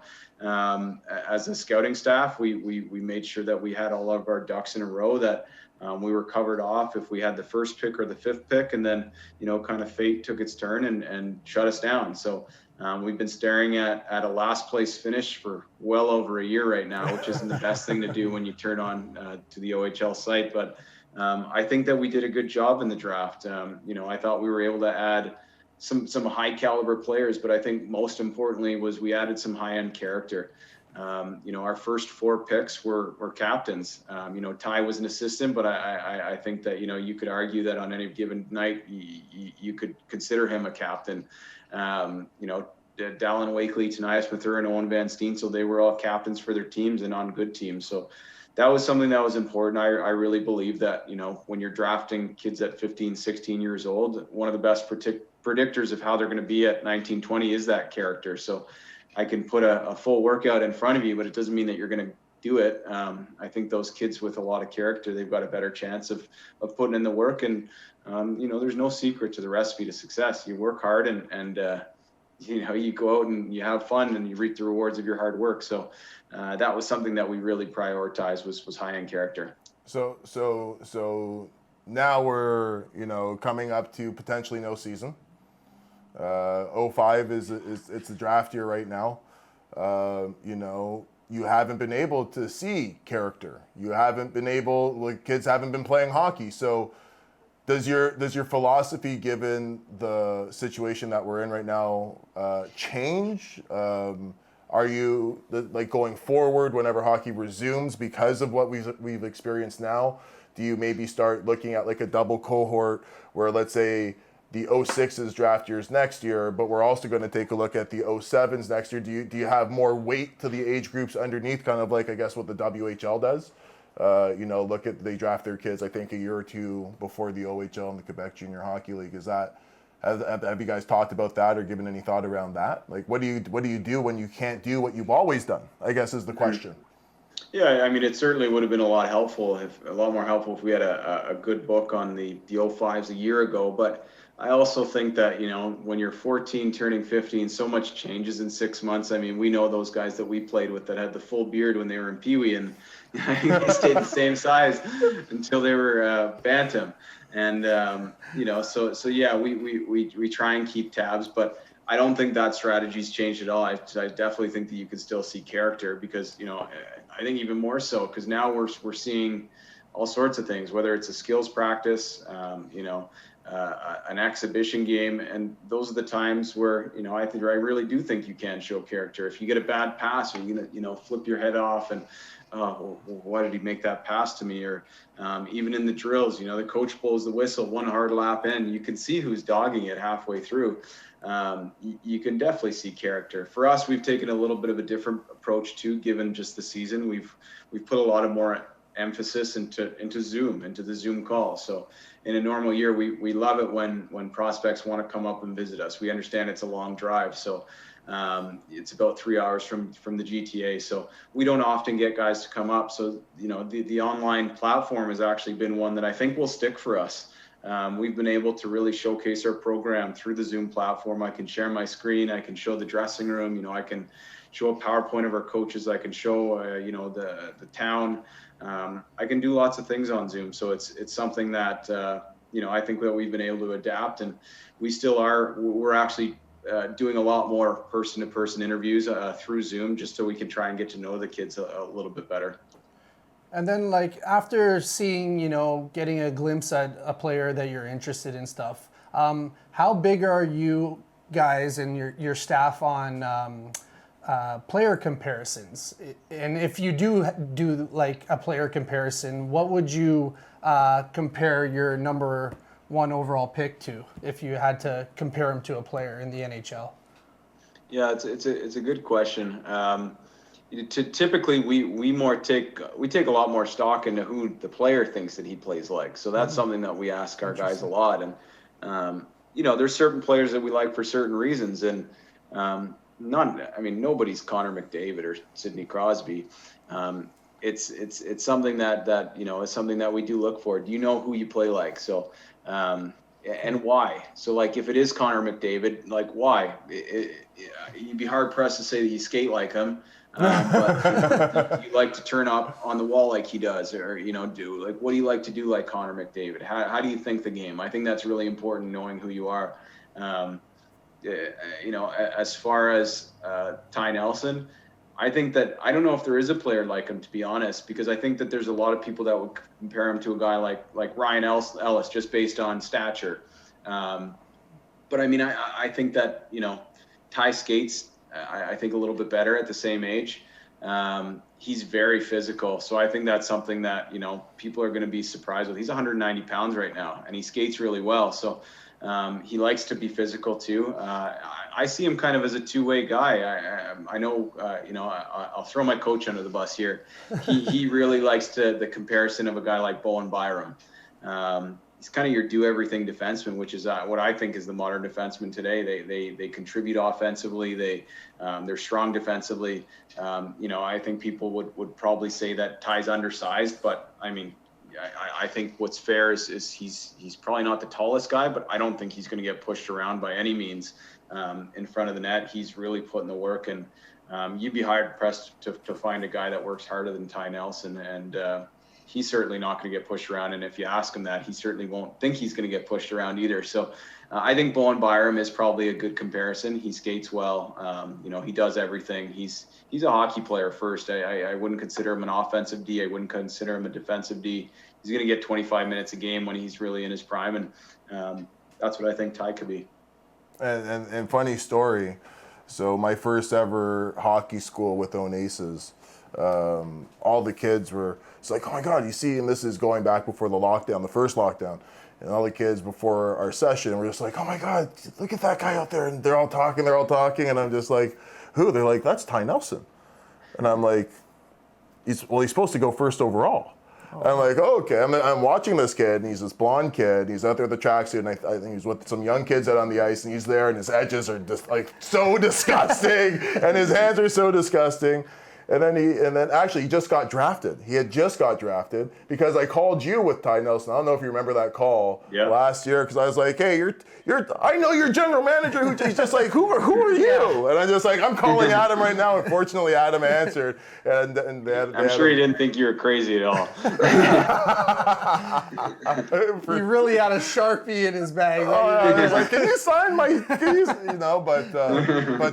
as a scouting staff, we made sure that we had all of our ducks in a row, that we were covered off if we had the first pick or the 5th pick, and then, you know, kind of fate took its turn and shut us down. So we've been staring at a last place finish for well over a year right now, which isn't the best thing to do when you turn on to the OHL site. But I think that we did a good job in the draft. You know, I thought we were able to add some high caliber players, but I think most importantly was we added some high end character. You know, our first 4 picks were captains. You know, Ty was an assistant, but I think that, you know, you could argue that on any given night, you could consider him a captain. You know, Dallin Wakely, Tanias Mathurin, and Owen Van Steensel, they were all captains for their teams and on good teams. So that was something that was important. I really believe that, you know, when you're drafting kids at 15, 16 years old, one of the best predictors of how they're going to be at 19, 20 is that character. So I can put a full workout in front of you, but it doesn't mean that you're going to do it. I think those kids with a lot of character, they've got a better chance of putting in the work. And, you know, there's no secret to the recipe to success. You work hard and you know, you go out and you have fun and you reap the rewards of your hard work. So that was something that we really prioritized was high-end character. So now we're, you know, coming up to potentially no season. 05 is it's the draft year right now. You know, you haven't been able to see character. You haven't been able, like, kids haven't been playing hockey. So does your philosophy, given the situation that we're in right now, change? Are you like going forward whenever hockey resumes because of what we've experienced now? Do you maybe start looking at like a double cohort where, let's say, the 06s draft years next year, but we're also going to take a look at the 07s next year? Do you have more weight to the age groups underneath, kind of like, I guess, what the WHL does? Look at, they draft their kids, I think, a year or two before the OHL and the Quebec Junior Hockey League. Is that, have you guys talked about that or given any thought around that? Like, what do you do when you can't do what you've always done, I guess, is the question. Yeah, I mean, it certainly would have been a lot more helpful if we had a good book on the 05s a year ago. But I also think that, when you're 14 turning 15, so much changes in 6 months. I mean, we know those guys that we played with that had the full beard when they were in Pee Wee, and I think they stayed the same size until they were bantam. And so yeah, we try and keep tabs, but I don't think that strategy's changed at all. I definitely think that you can still see character because, I think even more so because now we're seeing all sorts of things, whether it's a skills practice, an exhibition game. And those are the times where, I really do think you can show character. If you get a bad pass or flip your head off and, why did he make that pass to me? Or even in the drills, the coach blows the whistle, one hard lap in, you can see who's dogging it halfway through. You can definitely see character. For us, we've taken a little bit of a different approach too, given just the season. We've put a lot of more emphasis into the Zoom call. So in a normal year, we love it when prospects want to come up and visit us. We understand it's a long drive. So it's about 3 hours from the GTA. So we don't often get guys to come up. So, the online platform has actually been one that I think will stick for us. We've been able to really showcase our program through the Zoom platform. I can share my screen. I can show the dressing room. I can show a PowerPoint of our coaches. I can show, the town. I can do lots of things on Zoom. So it's something that, I think that we've been able to adapt, and we still are. We're actually doing a lot more person-to-person interviews through Zoom just so we can try and get to know the kids a little bit better. And then, like, after seeing, getting a glimpse at a player that you're interested in stuff, how big are you guys and your staff on player comparisons? And if you do like a player comparison, what would you compare your number one overall pick to if you had to compare him to a player in the NHL? Yeah, it's a good question. Typically, we take a lot more stock into who the player thinks that he plays like. So that's something that we ask our guys a lot. And there's certain players that we like for certain reasons, and nobody's Connor McDavid or Sidney Crosby. It's something that is something that we do look for. Do you know who you play like? So. And why? So, like, if it is Connor McDavid, like, why? You'd be hard pressed to say that you skate like him, but you like to turn up on the wall like he does, or what do you like to do like Connor McDavid? How do you think the game? I think that's really important, knowing who you are. As far as Ty Nelson, I think that I don't know if there is a player like him, to be honest, because I think that there's a lot of people that would compare him to a guy like Ryan Ellis just based on stature. But I mean, I think that, Ty skates, I think a little bit better at the same age. He's very physical. So I think that's something that, people are going to be surprised with. He's 190 pounds right now and he skates really well. So he likes to be physical too. I see him kind of as a two-way guy. I know, I'll throw my coach under the bus here. He really likes the comparison of a guy like Bowen Byram. He's kind of your do-everything defenseman, which is what I think is the modern defenseman today. They contribute offensively. They're strong defensively. I think people would probably say that Ty's undersized, but I mean, I think what's fair is he's probably not the tallest guy, but I don't think he's going to get pushed around by any means in front of the net. He's really putting the work, and you'd be hard pressed to find a guy that works harder than Ty Nelson. And he's certainly not going to get pushed around. And if you ask him that, he certainly won't think he's going to get pushed around either. So I think Bowen Byram is probably a good comparison. He skates well. He does everything. He's a hockey player first. I wouldn't consider him an offensive D. I wouldn't consider him a defensive D. He's going to get 25 minutes a game when he's really in his prime. And that's what I think Ty could be. And funny story. So my first ever hockey school with Own Aces, all the kids were, it's like, oh my God, you see, and this is going back before the first lockdown. And all the kids before our session were just like, oh my God, look at that guy out there. And they're all talking. And I'm just like, who? They're like, that's Ty Nelson. And I'm like, he's supposed to go first overall. Oh. I'm like, oh, okay. I'm watching this kid, and he's this blonde kid. He's out there with the tracksuit, and I think he's with some young kids out on the ice, and he's there, and his edges are just like so disgusting, and his hands are so disgusting. And then actually he just got drafted. He had just got drafted because I called you with Ty Nelson. I don't know if you remember that call last year, because I was like, hey, I know you're general manager. He's just like, who are you? And I'm just like, I'm calling Adam right now. Unfortunately, Adam answered, and I'm sure he didn't think you were crazy at all. He really had a Sharpie in his bag. I was like, can you sign my? But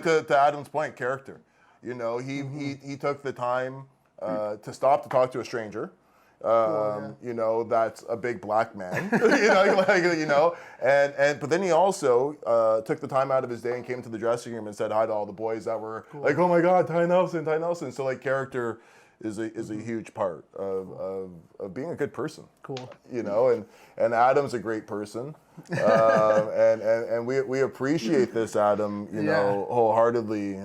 to Adam's point, character. He took the time to stop to talk to a stranger. That's a big black man. But then he also took the time out of his day and came to the dressing room and said hi to all the boys that were like, oh my God, Ty Nelson. So like character is a huge part of being a good person. Cool. And Adam's a great person. And we appreciate this, Adam, wholeheartedly.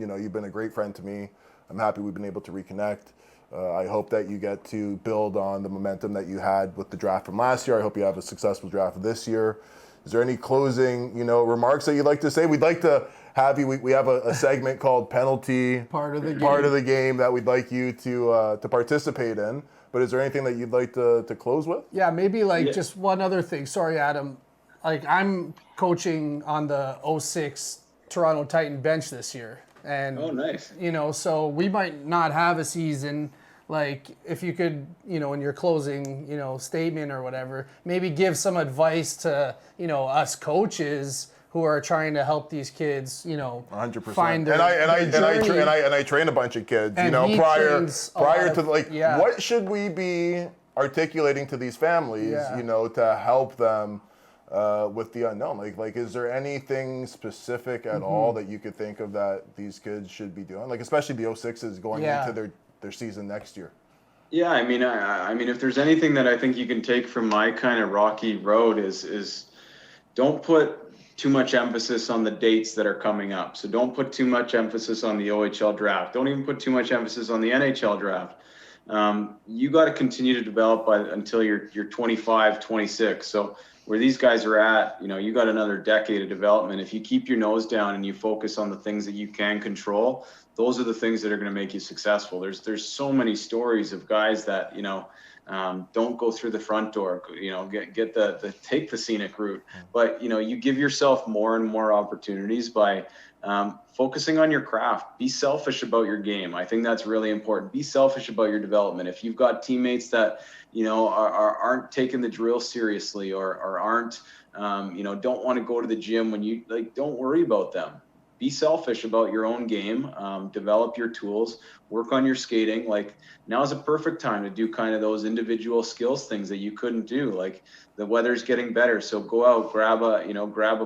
You've been a great friend to me. I'm happy we've been able to reconnect. I hope that you get to build on the momentum that you had with the draft from last year. I hope you have a successful draft this year. Is there any closing, remarks that you'd like to say? We'd like to have you. We have a segment called Penalty Part of the Game that we'd like you to participate in. But is there anything that you'd like to close with? Yeah, maybe just one other thing. Sorry, Adam. I'm coaching on the 06 Toronto Titan bench this year. And, oh, nice. So we might not have a season. If you could, in your closing, statement or whatever, maybe give some advice to, us coaches who are trying to help these kids, 100%. find their I train a bunch of kids, prior to what should we be articulating to these families, to help them with the unknown? Is there anything specific at all that you could think of that these kids should be doing? Especially the 06s going into their season next year. Yeah, I mean, if there's anything that I think you can take from my kind of rocky road is don't put too much emphasis on the dates that are coming up. So don't put too much emphasis on the OHL draft. Don't even put too much emphasis on the NHL draft. You got to continue to develop until you're 25, 26. So where these guys are at, you got another decade of development. If you keep your nose down and you focus on the things that you can control, those are the things that are going to make you successful. There's so many stories of guys that, don't go through the front door, take the scenic route, but you give yourself more and more opportunities by focusing on your craft. Be selfish about your game. I think that's really important. Be selfish about your development. If you've got teammates that aren't taking the drill seriously or aren't don't want to go to the gym when you don't worry about them. Be selfish about your own game, develop your tools, work on your skating. Now is a perfect time to do kind of those individual skills things that you couldn't do. The weather's getting better, so go out, grab a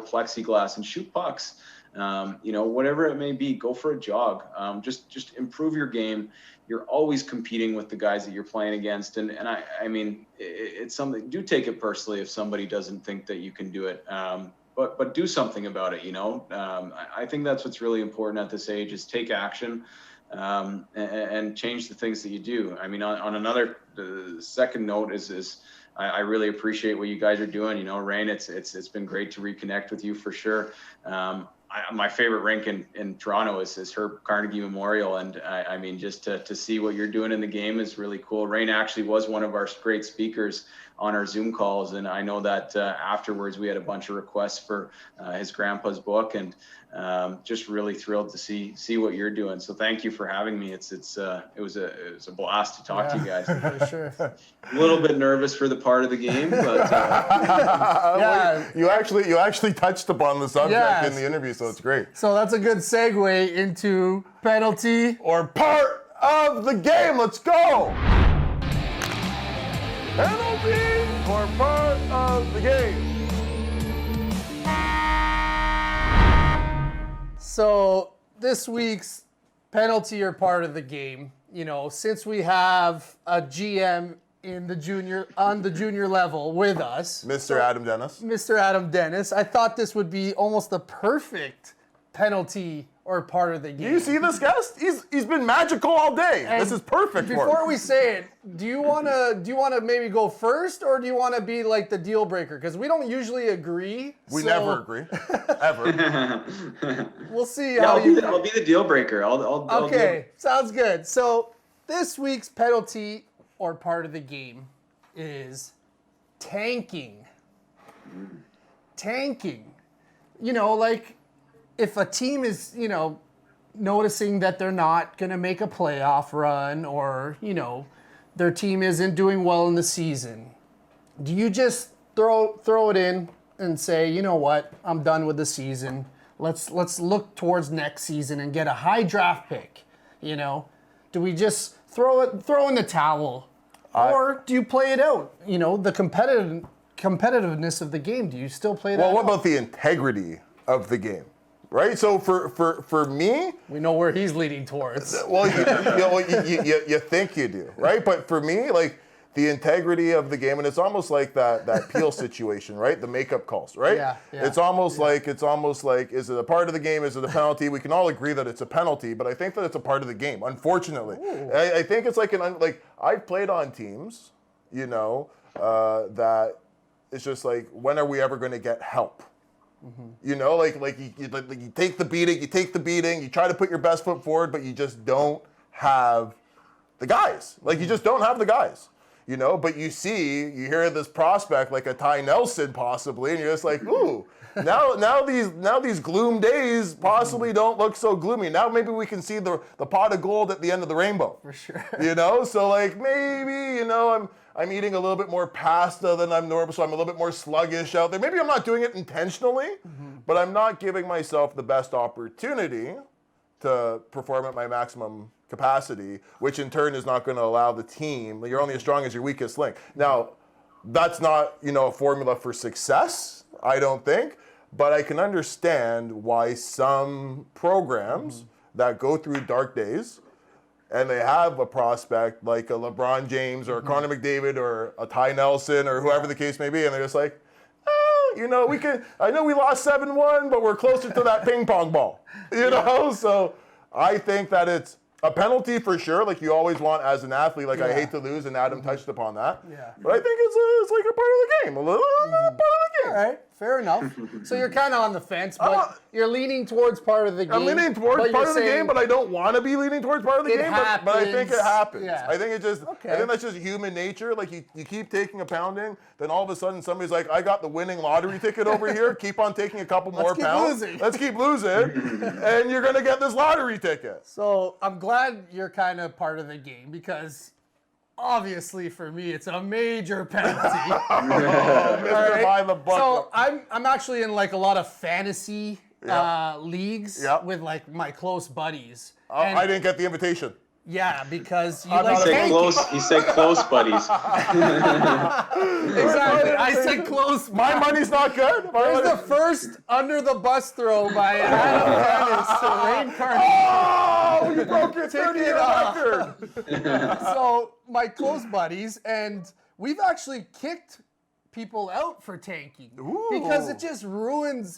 plexiglass and shoot pucks. Whatever it may be, go for a jog. Just improve your game. You're always competing with the guys that you're playing against. And I mean, it's something, do take it personally if somebody doesn't think that you can do it. But do something about it, I think that's what's really important at this age is take action and change the things that you do. I mean, on another second note is I really appreciate what you guys are doing. Rain, it's been great to reconnect with you for sure. My favorite rink in Toronto is Herb Carnegie Memorial. And I mean, just to see what you're doing in the game is really cool. Rain actually was one of our great speakers on our Zoom calls. And I know that afterwards we had a bunch of requests for his grandpa's book, and just really thrilled to see what you're doing. So thank you for having me. It was a blast to talk to you guys. For sure. A little bit nervous for the part of the game, but Yeah. You actually touched upon the subject in the interview, so it's great. So that's a good segue into penalty. Or part of the game. Let's go. Penalty or part of the game. So this week's penalty or part of the game, since we have a GM on the junior level with us, Mr. Adam Dennis. I thought this would be almost the perfect penalty or part of the game. Do you see this guest? He's been magical all day. And this is perfect for him. Before we say it, do you wanna maybe go first, or do you wanna be like the deal breaker? Because we don't usually agree. We never agree, ever. We'll see yeah, how I'll be the deal breaker. I'll Okay, sounds good. So this week's penalty or part of the game is tanking. Tanking. Like if a team is, noticing that they're not going to make a playoff run, or, their team isn't doing well in the season, do you just throw it in and say, you know what, I'm done with the season. Let's look towards next season and get a high draft pick, Do we just throw in the towel? Or do you play it out? The competitiveness of the game, do you still play that out? Well, what about the integrity of the game? Right? So for me, we know where he's leading towards. Well, you think you do, right? But for me, like the integrity of the game, and it's almost like that Peel situation, right? The makeup calls, right? Yeah. It's almost like, is it a part of the game? Is it a penalty? We can all agree that it's a penalty, but I think that it's a part of the game, unfortunately. I think it's like I've played on teams, that it's just like, when are we ever going to get help? Mm-hmm. You take the beating, you try to put your best foot forward, but you just don't have the guys. You just don't have the guys. But you hear this prospect like a Ty Nelson possibly, and you're just like, ooh, now these gloom days possibly don't look so gloomy. Now maybe we can see the pot of gold at the end of the rainbow. For sure. So maybe, I'm eating a little bit more pasta than I'm normal, so I'm a little bit more sluggish out there. Maybe I'm not doing it intentionally, but I'm not giving myself the best opportunity to perform at my maximum capacity, which in turn is not going to allow the team. You're only as strong as your weakest link. Now, that's not, a formula for success, I don't think, but I can understand why some programs that go through dark days and they have a prospect like a LeBron James or a Connor McDavid or a Ty Nelson or whoever the case may be, and they're just like, I know we lost 7-1, but we're closer to that ping pong ball, So I think that it's a penalty for sure, like you always want as an athlete. I hate to lose, and Adam touched upon that. Yeah. But I think it's like a part of the game, a little part of the game. All right, fair enough. So you're kind of on the fence, but you're leaning towards part of the game. I'm leaning towards part of the game, but I don't want to be leaning towards part of the game. But I think it happens. Yeah. I think that's just human nature. You keep taking a pounding, then all of a sudden somebody's like, I got the winning lottery ticket over here. Keep on taking a couple more pounds. Let's keep losing, and you're gonna get this lottery ticket. So I'm glad you're kind of part of the game, because obviously for me it's a major penalty. Mr. By the buck. So I'm actually in a lot of fantasy leagues with my close buddies. I didn't get the invitation. Yeah, because you He said close buddies. Exactly. I said close. My money's not good. There's the first under the bus throw by Adam Dennis to Wayne Carney. Oh, you broke your 30-year record. So my close buddies, and we've actually kicked people out for tanking. Ooh. Because it just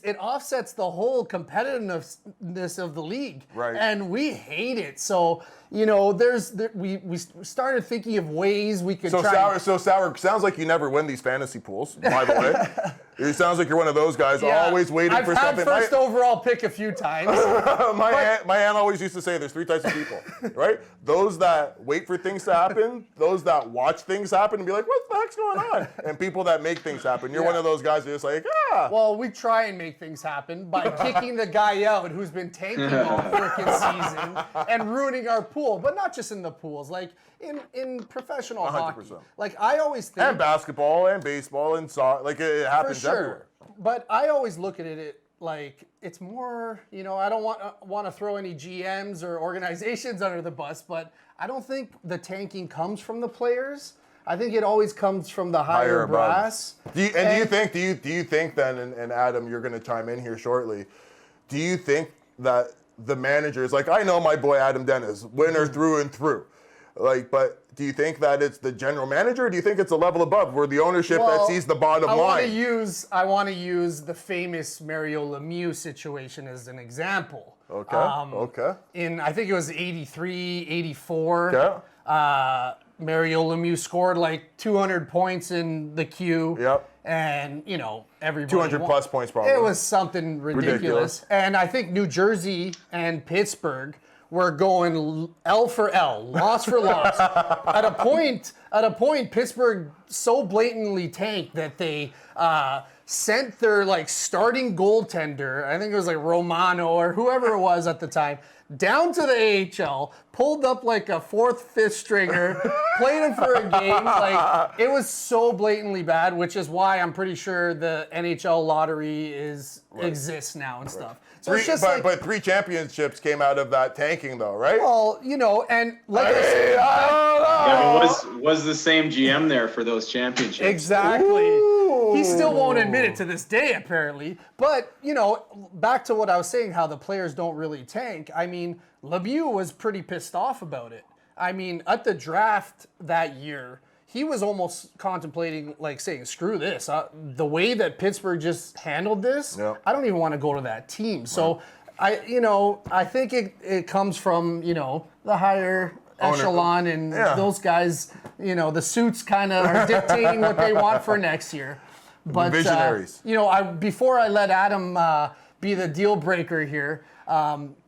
it offsets the whole competitiveness of the league. Right. And we hate it. So, you know, we started thinking of ways we could So try. Sour, sounds like you never win these fantasy pools, by the way. It sounds like you're one of those guys always waiting for something. I've had first overall pick a few times. My aunt always used to say there's 3 types of people, right? Those that wait for things to happen, those that watch things happen and be like, what the heck's going on? And people that make things happen. You're one of those guys who's just like, Well, we try and make things happen by kicking the guy out who's been tanking all freaking season and ruining our pool. But not just in the pools, like in professional hockey. 100%. Like I always think. And basketball and baseball and soccer, like it happens For sure. everywhere. But I always look at it like it's more, you know, I don't want to throw any GMs or organizations under the bus, but I don't think the tanking comes from the players. I think it always comes from the higher brass. Do you think then, and Adam, you're going to chime in here shortly, do you think that the managers, like I know my boy Adam Dennis, winner through and through, like, but do you think that it's the general manager, or do you think it's a level above where the ownership that sees the bottom line? I want to use the famous Mario Lemieux situation as an example. Okay. I think it was 83, 84. Okay. Mario Lemieux scored like 200 points in the queue. Yep. And, you know, everybody 200 plus points probably. It was something ridiculous. And I think New Jersey and Pittsburgh were going L for L, loss for loss. At a point, Pittsburgh so blatantly tanked that they sent their like starting goaltender, I think it was like Romano or whoever it was at the time, down to the AHL, pulled up like a 4th, 5th stringer, played him for a game. Like it was so blatantly bad, which is why I'm pretty sure the NHL lottery exists now and stuff. So it's just but 3 championships came out of that tanking though, right? Well, you know, and like I said, but was the same GM there for those championships? Exactly. He still won't admit it to this day, apparently. But, you know, back to what I was saying, how the players don't really tank. I mean, Lemieux was pretty pissed off about it. I mean, at the draft that year, he was almost contemplating, like, saying, screw this. The way that Pittsburgh just handled this, I don't even want to go to that team. So, I think it comes from, you know, the higher echelon and those guys, you know, the suits kind of are dictating what they want for next year. But, visionaries. You know, before I let Adam be the deal breaker here,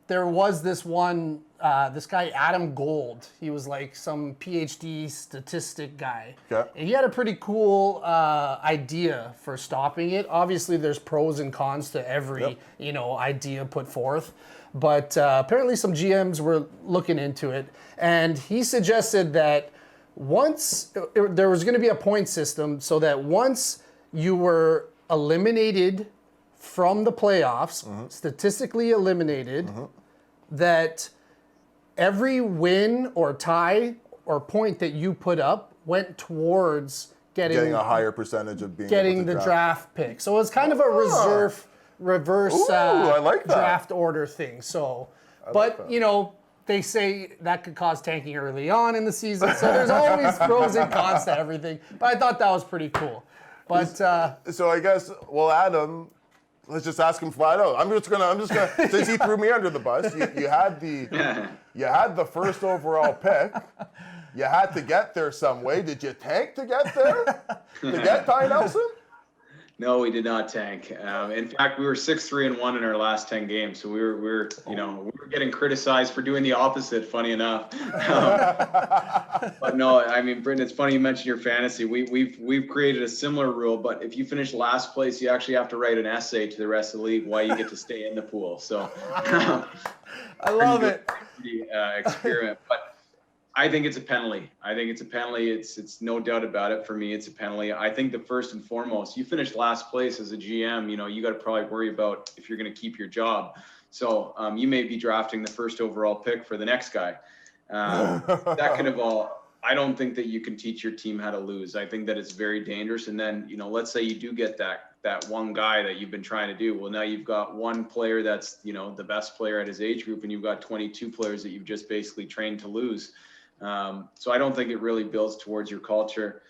there was this guy, Adam Gold. He was like some PhD statistic guy. Okay. And he had a pretty cool idea for stopping it. Obviously, there's pros and cons to every, you know, idea put forth. But apparently some GMs were looking into it. And he suggested that once there was going to be a point system so that once you were eliminated from the playoffs, statistically eliminated, that every win or tie or point that you put up went towards getting a higher percentage of being getting the draft pick. So it's kind of a reverse I like that. draft order thing. So, you know, they say that could cause tanking early on in the season. So there's always pros and cons to everything. But I thought that was pretty cool. But so I guess, well, Adam, let's just ask him flat out. I'm just gonna since he threw me under the bus, you had the first overall pick. You had to get there some way. Did you tank to get there? To get Ty Nelson? No, we did not tank. In fact, we were 6-3-1 in our last 10 games. So we were getting criticized for doing the opposite. Funny enough, but no, I mean, Britton, it's funny you mentioned your fantasy. We've created a similar rule, but if you finish last place, you actually have to write an essay to the rest of the league why you get to stay in the pool. So I love it. Experiment, but. I think it's a penalty. It's no doubt about it. For me, it's a penalty. I think the first and foremost, you finish last place as a GM, you know, you got to probably worry about if you're going to keep your job. So you may be drafting the first overall pick for the next guy. Second of all, I don't think that you can teach your team how to lose. I think that it's very dangerous. And then, you know, let's say you do get that one guy that you've been trying to do. Well, now you've got one player that's, you know, the best player at his age group, and you've got 22 players that you've just basically trained to lose. So I don't think it really builds towards your culture.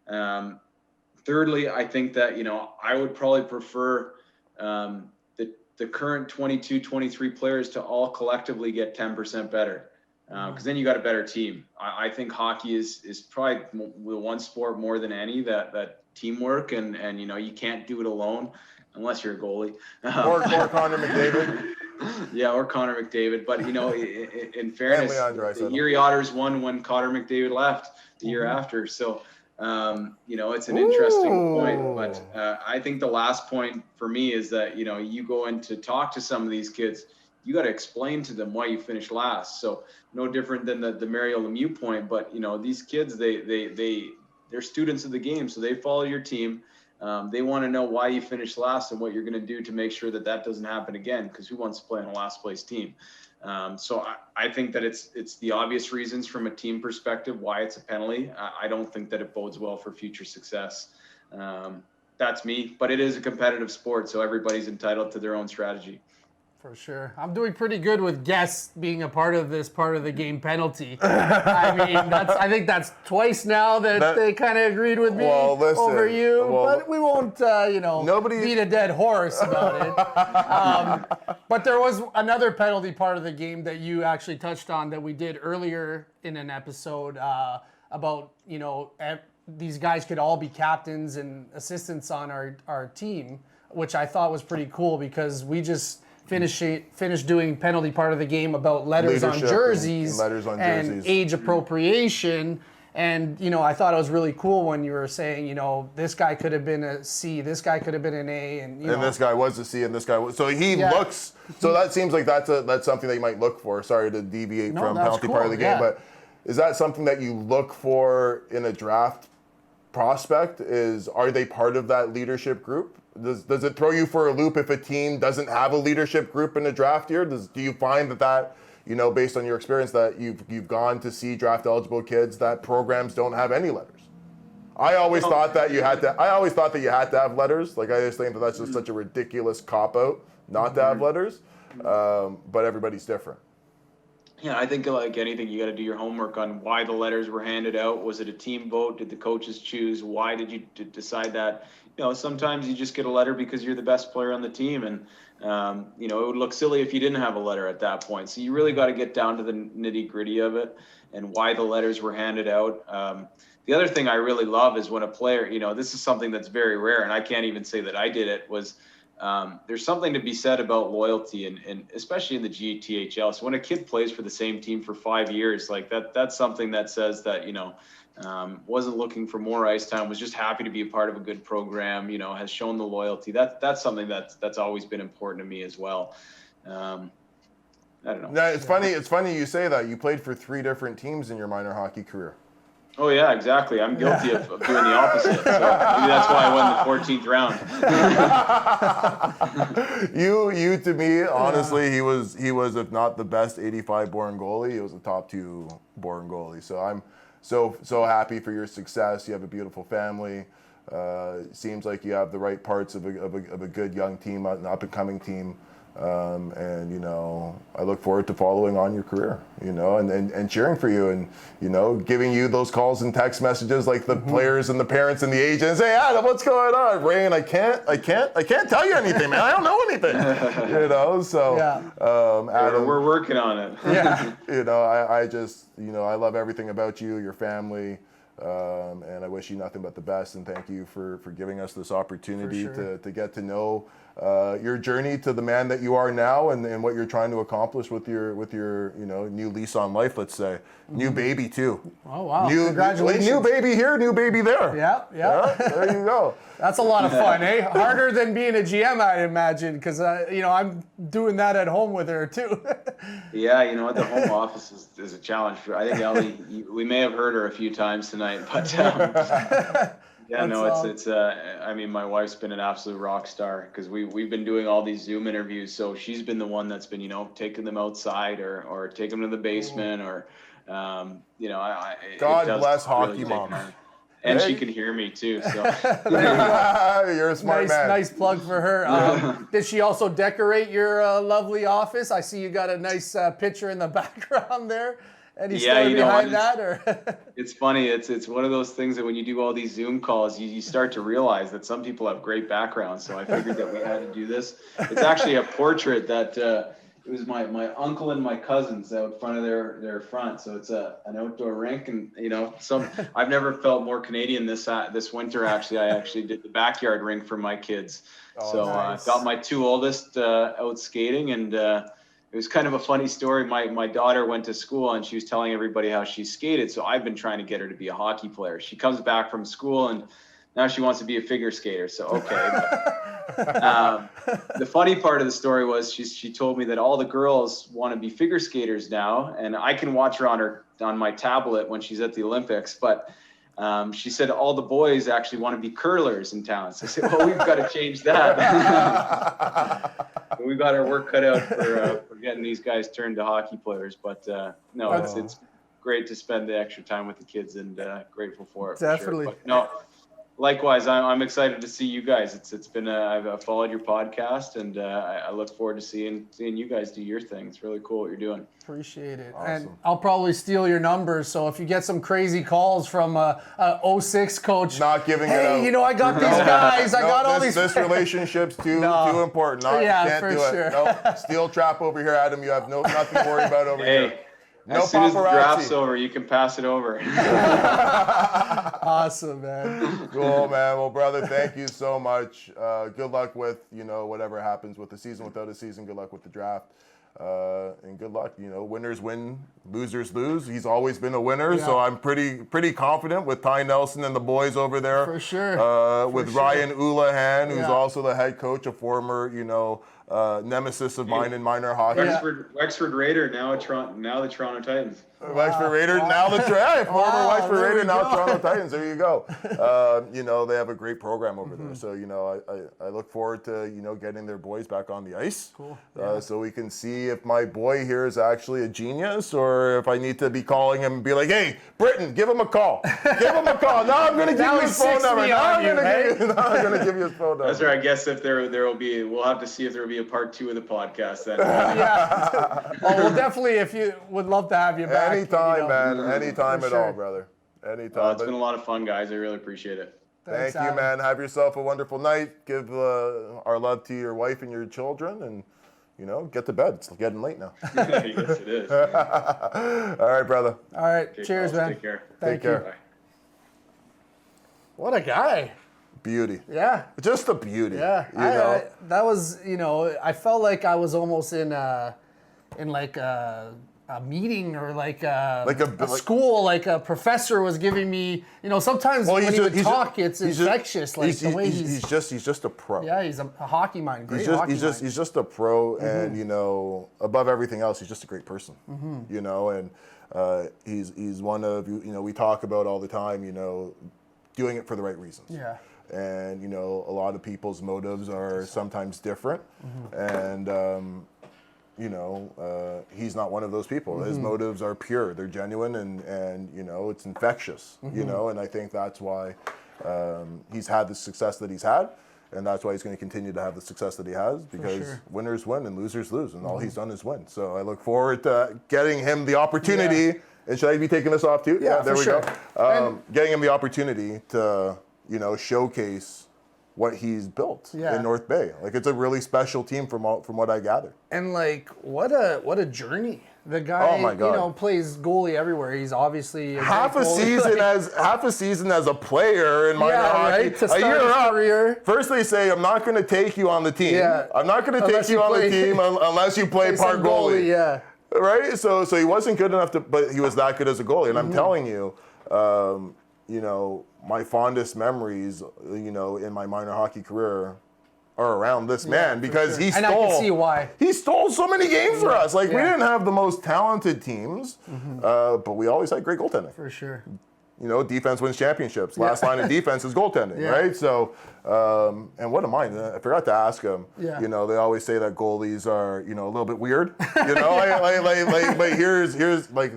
Thirdly, I think that, you know, I would probably prefer the current 22, 23 players to all collectively get 10% better. because then you got a better team. I think hockey is probably the one sport more than any that teamwork and you can't do it alone unless you're a goalie. Or Connor McDavid. Yeah, or Connor McDavid. But in fairness, the Erie Otters won when Connor McDavid left the year after. So it's an interesting point. But I think the last point for me is that you go in to talk to some of these kids, you got to explain to them why you finished last. So no different than the Mario Lemieux point. But these kids, they're students of the game, so they follow your team. They want to know why you finished last and what you're going to do to make sure that doesn't happen again, because who wants to play on a last place team? So I think that it's the obvious reasons from a team perspective why it's a penalty. I don't think that it bodes well for future success. That's me, but it is a competitive sport, so everybody's entitled to their own strategy. For sure. I'm doing pretty good with guests being a part of this part of the game penalty. I mean, I think that's twice now that they kind of agreed with me over you. But we won't, beat a dead horse about it. But there was another penalty part of the game that you actually touched on that we did earlier in an episode about, these guys could all be captains and assistants on our team, which I thought was pretty cool because we just finished doing penalty part of the game about letters on jerseys and age appropriation. And, I thought it was really cool when you were saying, this guy could have been a C, this guy could have been an A. And this guy was a C and this guy was. So looks, so that seems like that's something that you might look for. Sorry to deviate from penalty part of the game, but is that something that you look for in a draft prospect? Are they part of that leadership group? Does it throw you for a loop if a team doesn't have a leadership group in a draft year? Do you find that based on your experience, that you've gone to see draft eligible kids that programs don't have any letters? I always thought that you had to have letters. Like, I just think that's just such a ridiculous cop out not to have letters. But everybody's different. Yeah, I think like anything, you got to do your homework on why the letters were handed out. Was it a team vote? Did the coaches choose? Why did you decide that? Sometimes you just get a letter because you're the best player on the team, and it would look silly if you didn't have a letter at that point. So you really got to get down to the nitty gritty of it and why the letters were handed out. The other thing I really love is when a player, this is something that's very rare, and I can't even say that I did it, was there's something to be said about loyalty, and especially in the GTHL. So when a kid plays for the same team for 5 years, like that's something that says that, wasn't looking for more ice time, was just happy to be a part of a good program, has shown the loyalty. That's something that's always been important to me as well. I don't know. No, it's funny you say that. You played for 3 different teams in your minor hockey career. Oh yeah, exactly. I'm guilty of doing the opposite. So maybe that's why I won the 14th round. You to me, honestly, he was if not the best 85 born goalie, he was a top 2 born goalie. So I'm so happy for your success. You have a beautiful family. Seems like you have the right parts of a good young team, an up and coming team. And I look forward to following on your career, and cheering for you, and giving you those calls and text messages like the players and the parents and the agents. Hey, Adam, what's going on? Rain, I can't tell you anything, man. I don't know anything. So Adam, we're working on it. Yeah. I just I love everything about you, your family. And I wish you nothing but the best, and thank you for giving us this opportunity to get to know your journey to the man that you are now, and what you're trying to accomplish with your new lease on life, let's say. New baby too. Oh wow. Congratulations. New baby here, new baby there. Yeah. There you go. That's a lot of fun, eh? Harder than being a GM, I imagine, because I'm doing that at home with her too. Yeah, the home office is a challenge for. I think Ellie, we may have heard her a few times tonight, but it's I mean, my wife's been an absolute rock star, because we've been doing all these Zoom interviews, so she's been the one that's been taking them outside or taking them to the basement or God bless hockey mom. And she can hear me too. So you're a smart man. Nice plug for her. Did she also decorate your lovely office? I see you got a nice picture in the background there. Any story behind that? Or it's funny. It's one of those things that when you do all these Zoom calls, you start to realize that some people have great backgrounds. So I figured that we had to do this. It's actually a portrait that it was my uncle and my cousins out front of their front. So it's an outdoor rink, and I've never felt more Canadian this winter. Actually, I actually did the backyard rink for my kids. So nice. got my two oldest out skating, and it was kind of a funny story. My daughter went to school and she was telling everybody how she skated. So I've been trying to get her to be a hockey player. She comes back from school and now she wants to be a figure skater. So, okay. But, the funny part of the story was she told me that all the girls want to be figure skaters now. And I can watch her on my tablet when she's at the Olympics. But she said all the boys actually want to be curlers in town. So I said, well, we've got to change that. We've got our work cut out for getting these guys turned to hockey players. But no, it's great to spend the extra time with the kids, and grateful for it. Definitely. For sure. But no, likewise, I'm excited to see you guys. It's been I've followed your podcast, and I look forward to seeing you guys do your thing. It's really cool what you're doing. Appreciate it. Awesome. And I'll probably steal your numbers. So if you get some crazy calls from a 06 coach, not giving it out. Hey, I got these guys. I got all these. This relationship's too important. Can't do it. No, steel trap over here, Adam. You have nothing to worry about over here. No as soon as the paparazzi. draft's over, you can pass it over. Awesome, man. Cool, man. Well, brother, thank you so much. Good luck with, whatever happens with the season, without a season. Good luck with the draft. And good luck. Winners win, losers lose. He's always been a winner, so I'm pretty confident with Ty Nelson and the boys over there. For sure. With Ryan Houlihan, who's also the head coach, a former, nemesis of mine in minor hockey. Wexford Raider, now the Toronto Titans. Wexford Raider, now the former Wexford Raider, now Toronto Titans. There you go. They have a great program over there. So, I look forward to, getting their boys back on the ice. Cool. So we can see if my boy here is actually a genius, or if I need to be calling him and be like, hey, Britton, give him a call. Give him a call. Now I'm going to give you his phone number. Now I'm going to give you his phone number. That's right. I guess if there will be, we'll have to see if there will be a part 2 of the podcast then. Yeah. Well, definitely, if you would love to have you back. Anytime, man. Anytime at all, brother. Anytime. It's been a lot of fun, guys. I really appreciate it. Thanks, Thank you, man. Have yourself a wonderful night. Give our love to your wife and your children, and get to bed. It's getting late now. Yes, it is. All right, brother. All right. Okay, Cheers, man. Take care. Thank Take care. you. Bye. What a guy. Beauty. Yeah. Just a beauty. Yeah. That was, I felt like I was almost in a meeting, or like a school, like a professor was giving me, sometimes when he would talk, it's infectious. The way he's just a pro. Yeah, he's a hockey mind. Great He's just a pro, and above everything else, he's just a great person. And he's one of we talk about all the time. Doing it for the right reasons. Yeah. And a lot of people's motives are sometimes different, and he's not one of those people. His motives are pure, they're genuine, and it's infectious. And I think that's why he's had the success that he's had, and that's why he's going to continue to have the success that he has, because winners win and losers lose, and all he's done is win. So I look forward to getting him the opportunity. Yeah. And should I be taking this off too? Yeah, there we sure. go. Getting him the opportunity to showcase what he's built in North Bay. Like, it's a really special team from what I gather. And what a journey. The guy, oh my God. Plays goalie everywhere. He's obviously half a season as a player in minor hockey. Right? To start his career. First they say, I'm not going to take you on the team. Yeah. I'm not going to take you on the team unless you play part goalie. Yeah. Right? So he wasn't good enough but he was that good as a goalie. And I'm telling you, my fondest memories, in my minor hockie career are around this man, because he stole. And I can see why. He stole so many games for us. Like, we didn't have the most talented teams, but we always had great goaltending. For sure. Defense wins championships. Last line of defense is goaltending, right? So, and what am I? I forgot to ask him. Yeah. They always say that goalies are, a little bit weird. But here's like,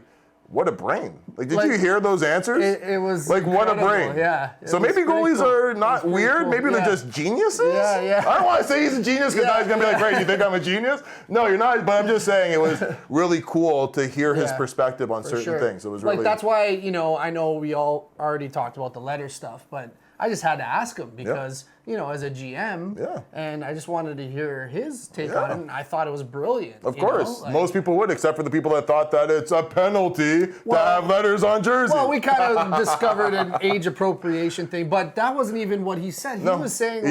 what a brain. Like, did you hear those answers? It was like, what a brain. Yeah. So maybe goalies are not weird. Cool. Maybe they're just geniuses. Yeah. I don't want to say he's a genius, because now he's going to be like, great, you think I'm a genius? No, you're not. But I'm just saying it was really cool to hear his perspective on certain things. It was really... That's why, I know we all already talked about the letter stuff, but I just had to ask him because, you know, as a GM, and I just wanted to hear his take on it, and I thought it was brilliant. Of course. Most people would, except for the people that thought that it's a penalty to have letters on jerseys. Well, we kind of discovered an age appropriation thing, but that wasn't even what he said. He was saying,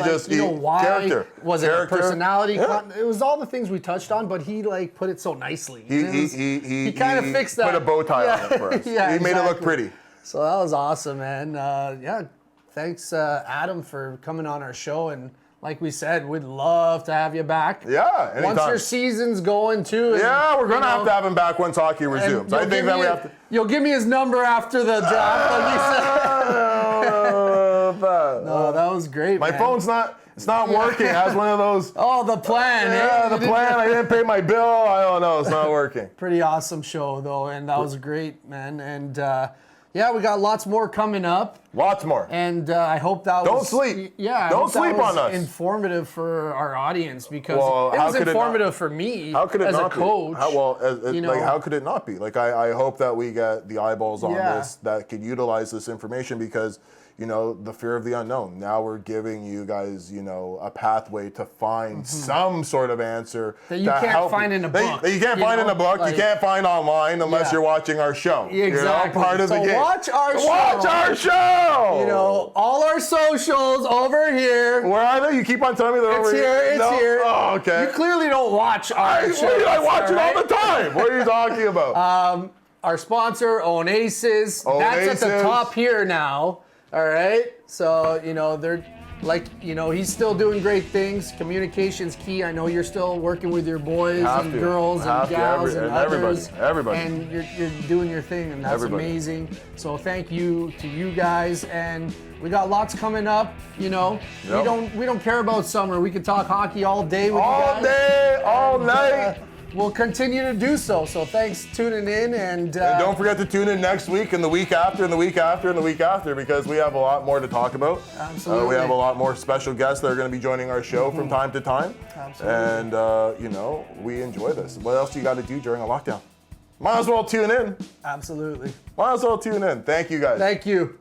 why character. Was it a personality? It was all the things we touched on, but he, like, put it so nicely. He kind of fixed that. Put a bow tie on it for us. He made it look pretty. So that was awesome, man. Thanks, Adam, for coming on our show. And like we said, we'd love to have you back. Yeah, anytime. Once your season's going, too. Yeah, we're going to have to have him back once hockey resumes. I think that we have to. You'll give me his number after the draft, like you said. No, that was great, My phone's not... It's not working. It has one of those. Oh, the plan. Yeah, the plan. I didn't pay my bill. I don't know. It's not working. Pretty awesome show, though, and that was great, man. And we got lots more coming up. Lots more. And I hope that Don't sleep. Yeah, don't sleep on us. Informative for our audience because it was informative for me as a coach. How could it not be? Like I hope that we get the eyeballs on this that could utilize this information because. You know, the fear of the unknown. Now we're giving you guys, you know, a pathway to find some sort of answer. That you can't find in a book. That you can't find in a book. You can't find online unless you're watching our show. Exactly. You know, part of the game. Watch our show. Watch our show. You know, all our socials over here. Where are they? You keep on telling me they're over here. It's here. Oh, okay. You clearly don't watch our show. I watch it all the time. What are you talking about? Our sponsor, Own Aces. That's at the top here now. All right, so, you know, they're like, you know, he's still doing great things. Communication's key. I know you're still working with your boys and girls and gals and others. Everybody. And you're doing your thing, and that's amazing. So thank you to you guys, and we got lots coming up, you know. We don't care about summer. We can talk hockey all day with you guys. All day, all night. We'll continue to do so. So thanks for tuning in. And don't forget to tune in next week and the week after and the week after and the week after because we have a lot more to talk about. Absolutely. We have a lot more special guests that are going to be joining our show from time to time. Absolutely. And, you know, we enjoy this. What else do you got to do during a lockdown? Might as well tune in. Absolutely. Might as well tune in. Thank you, guys. Thank you.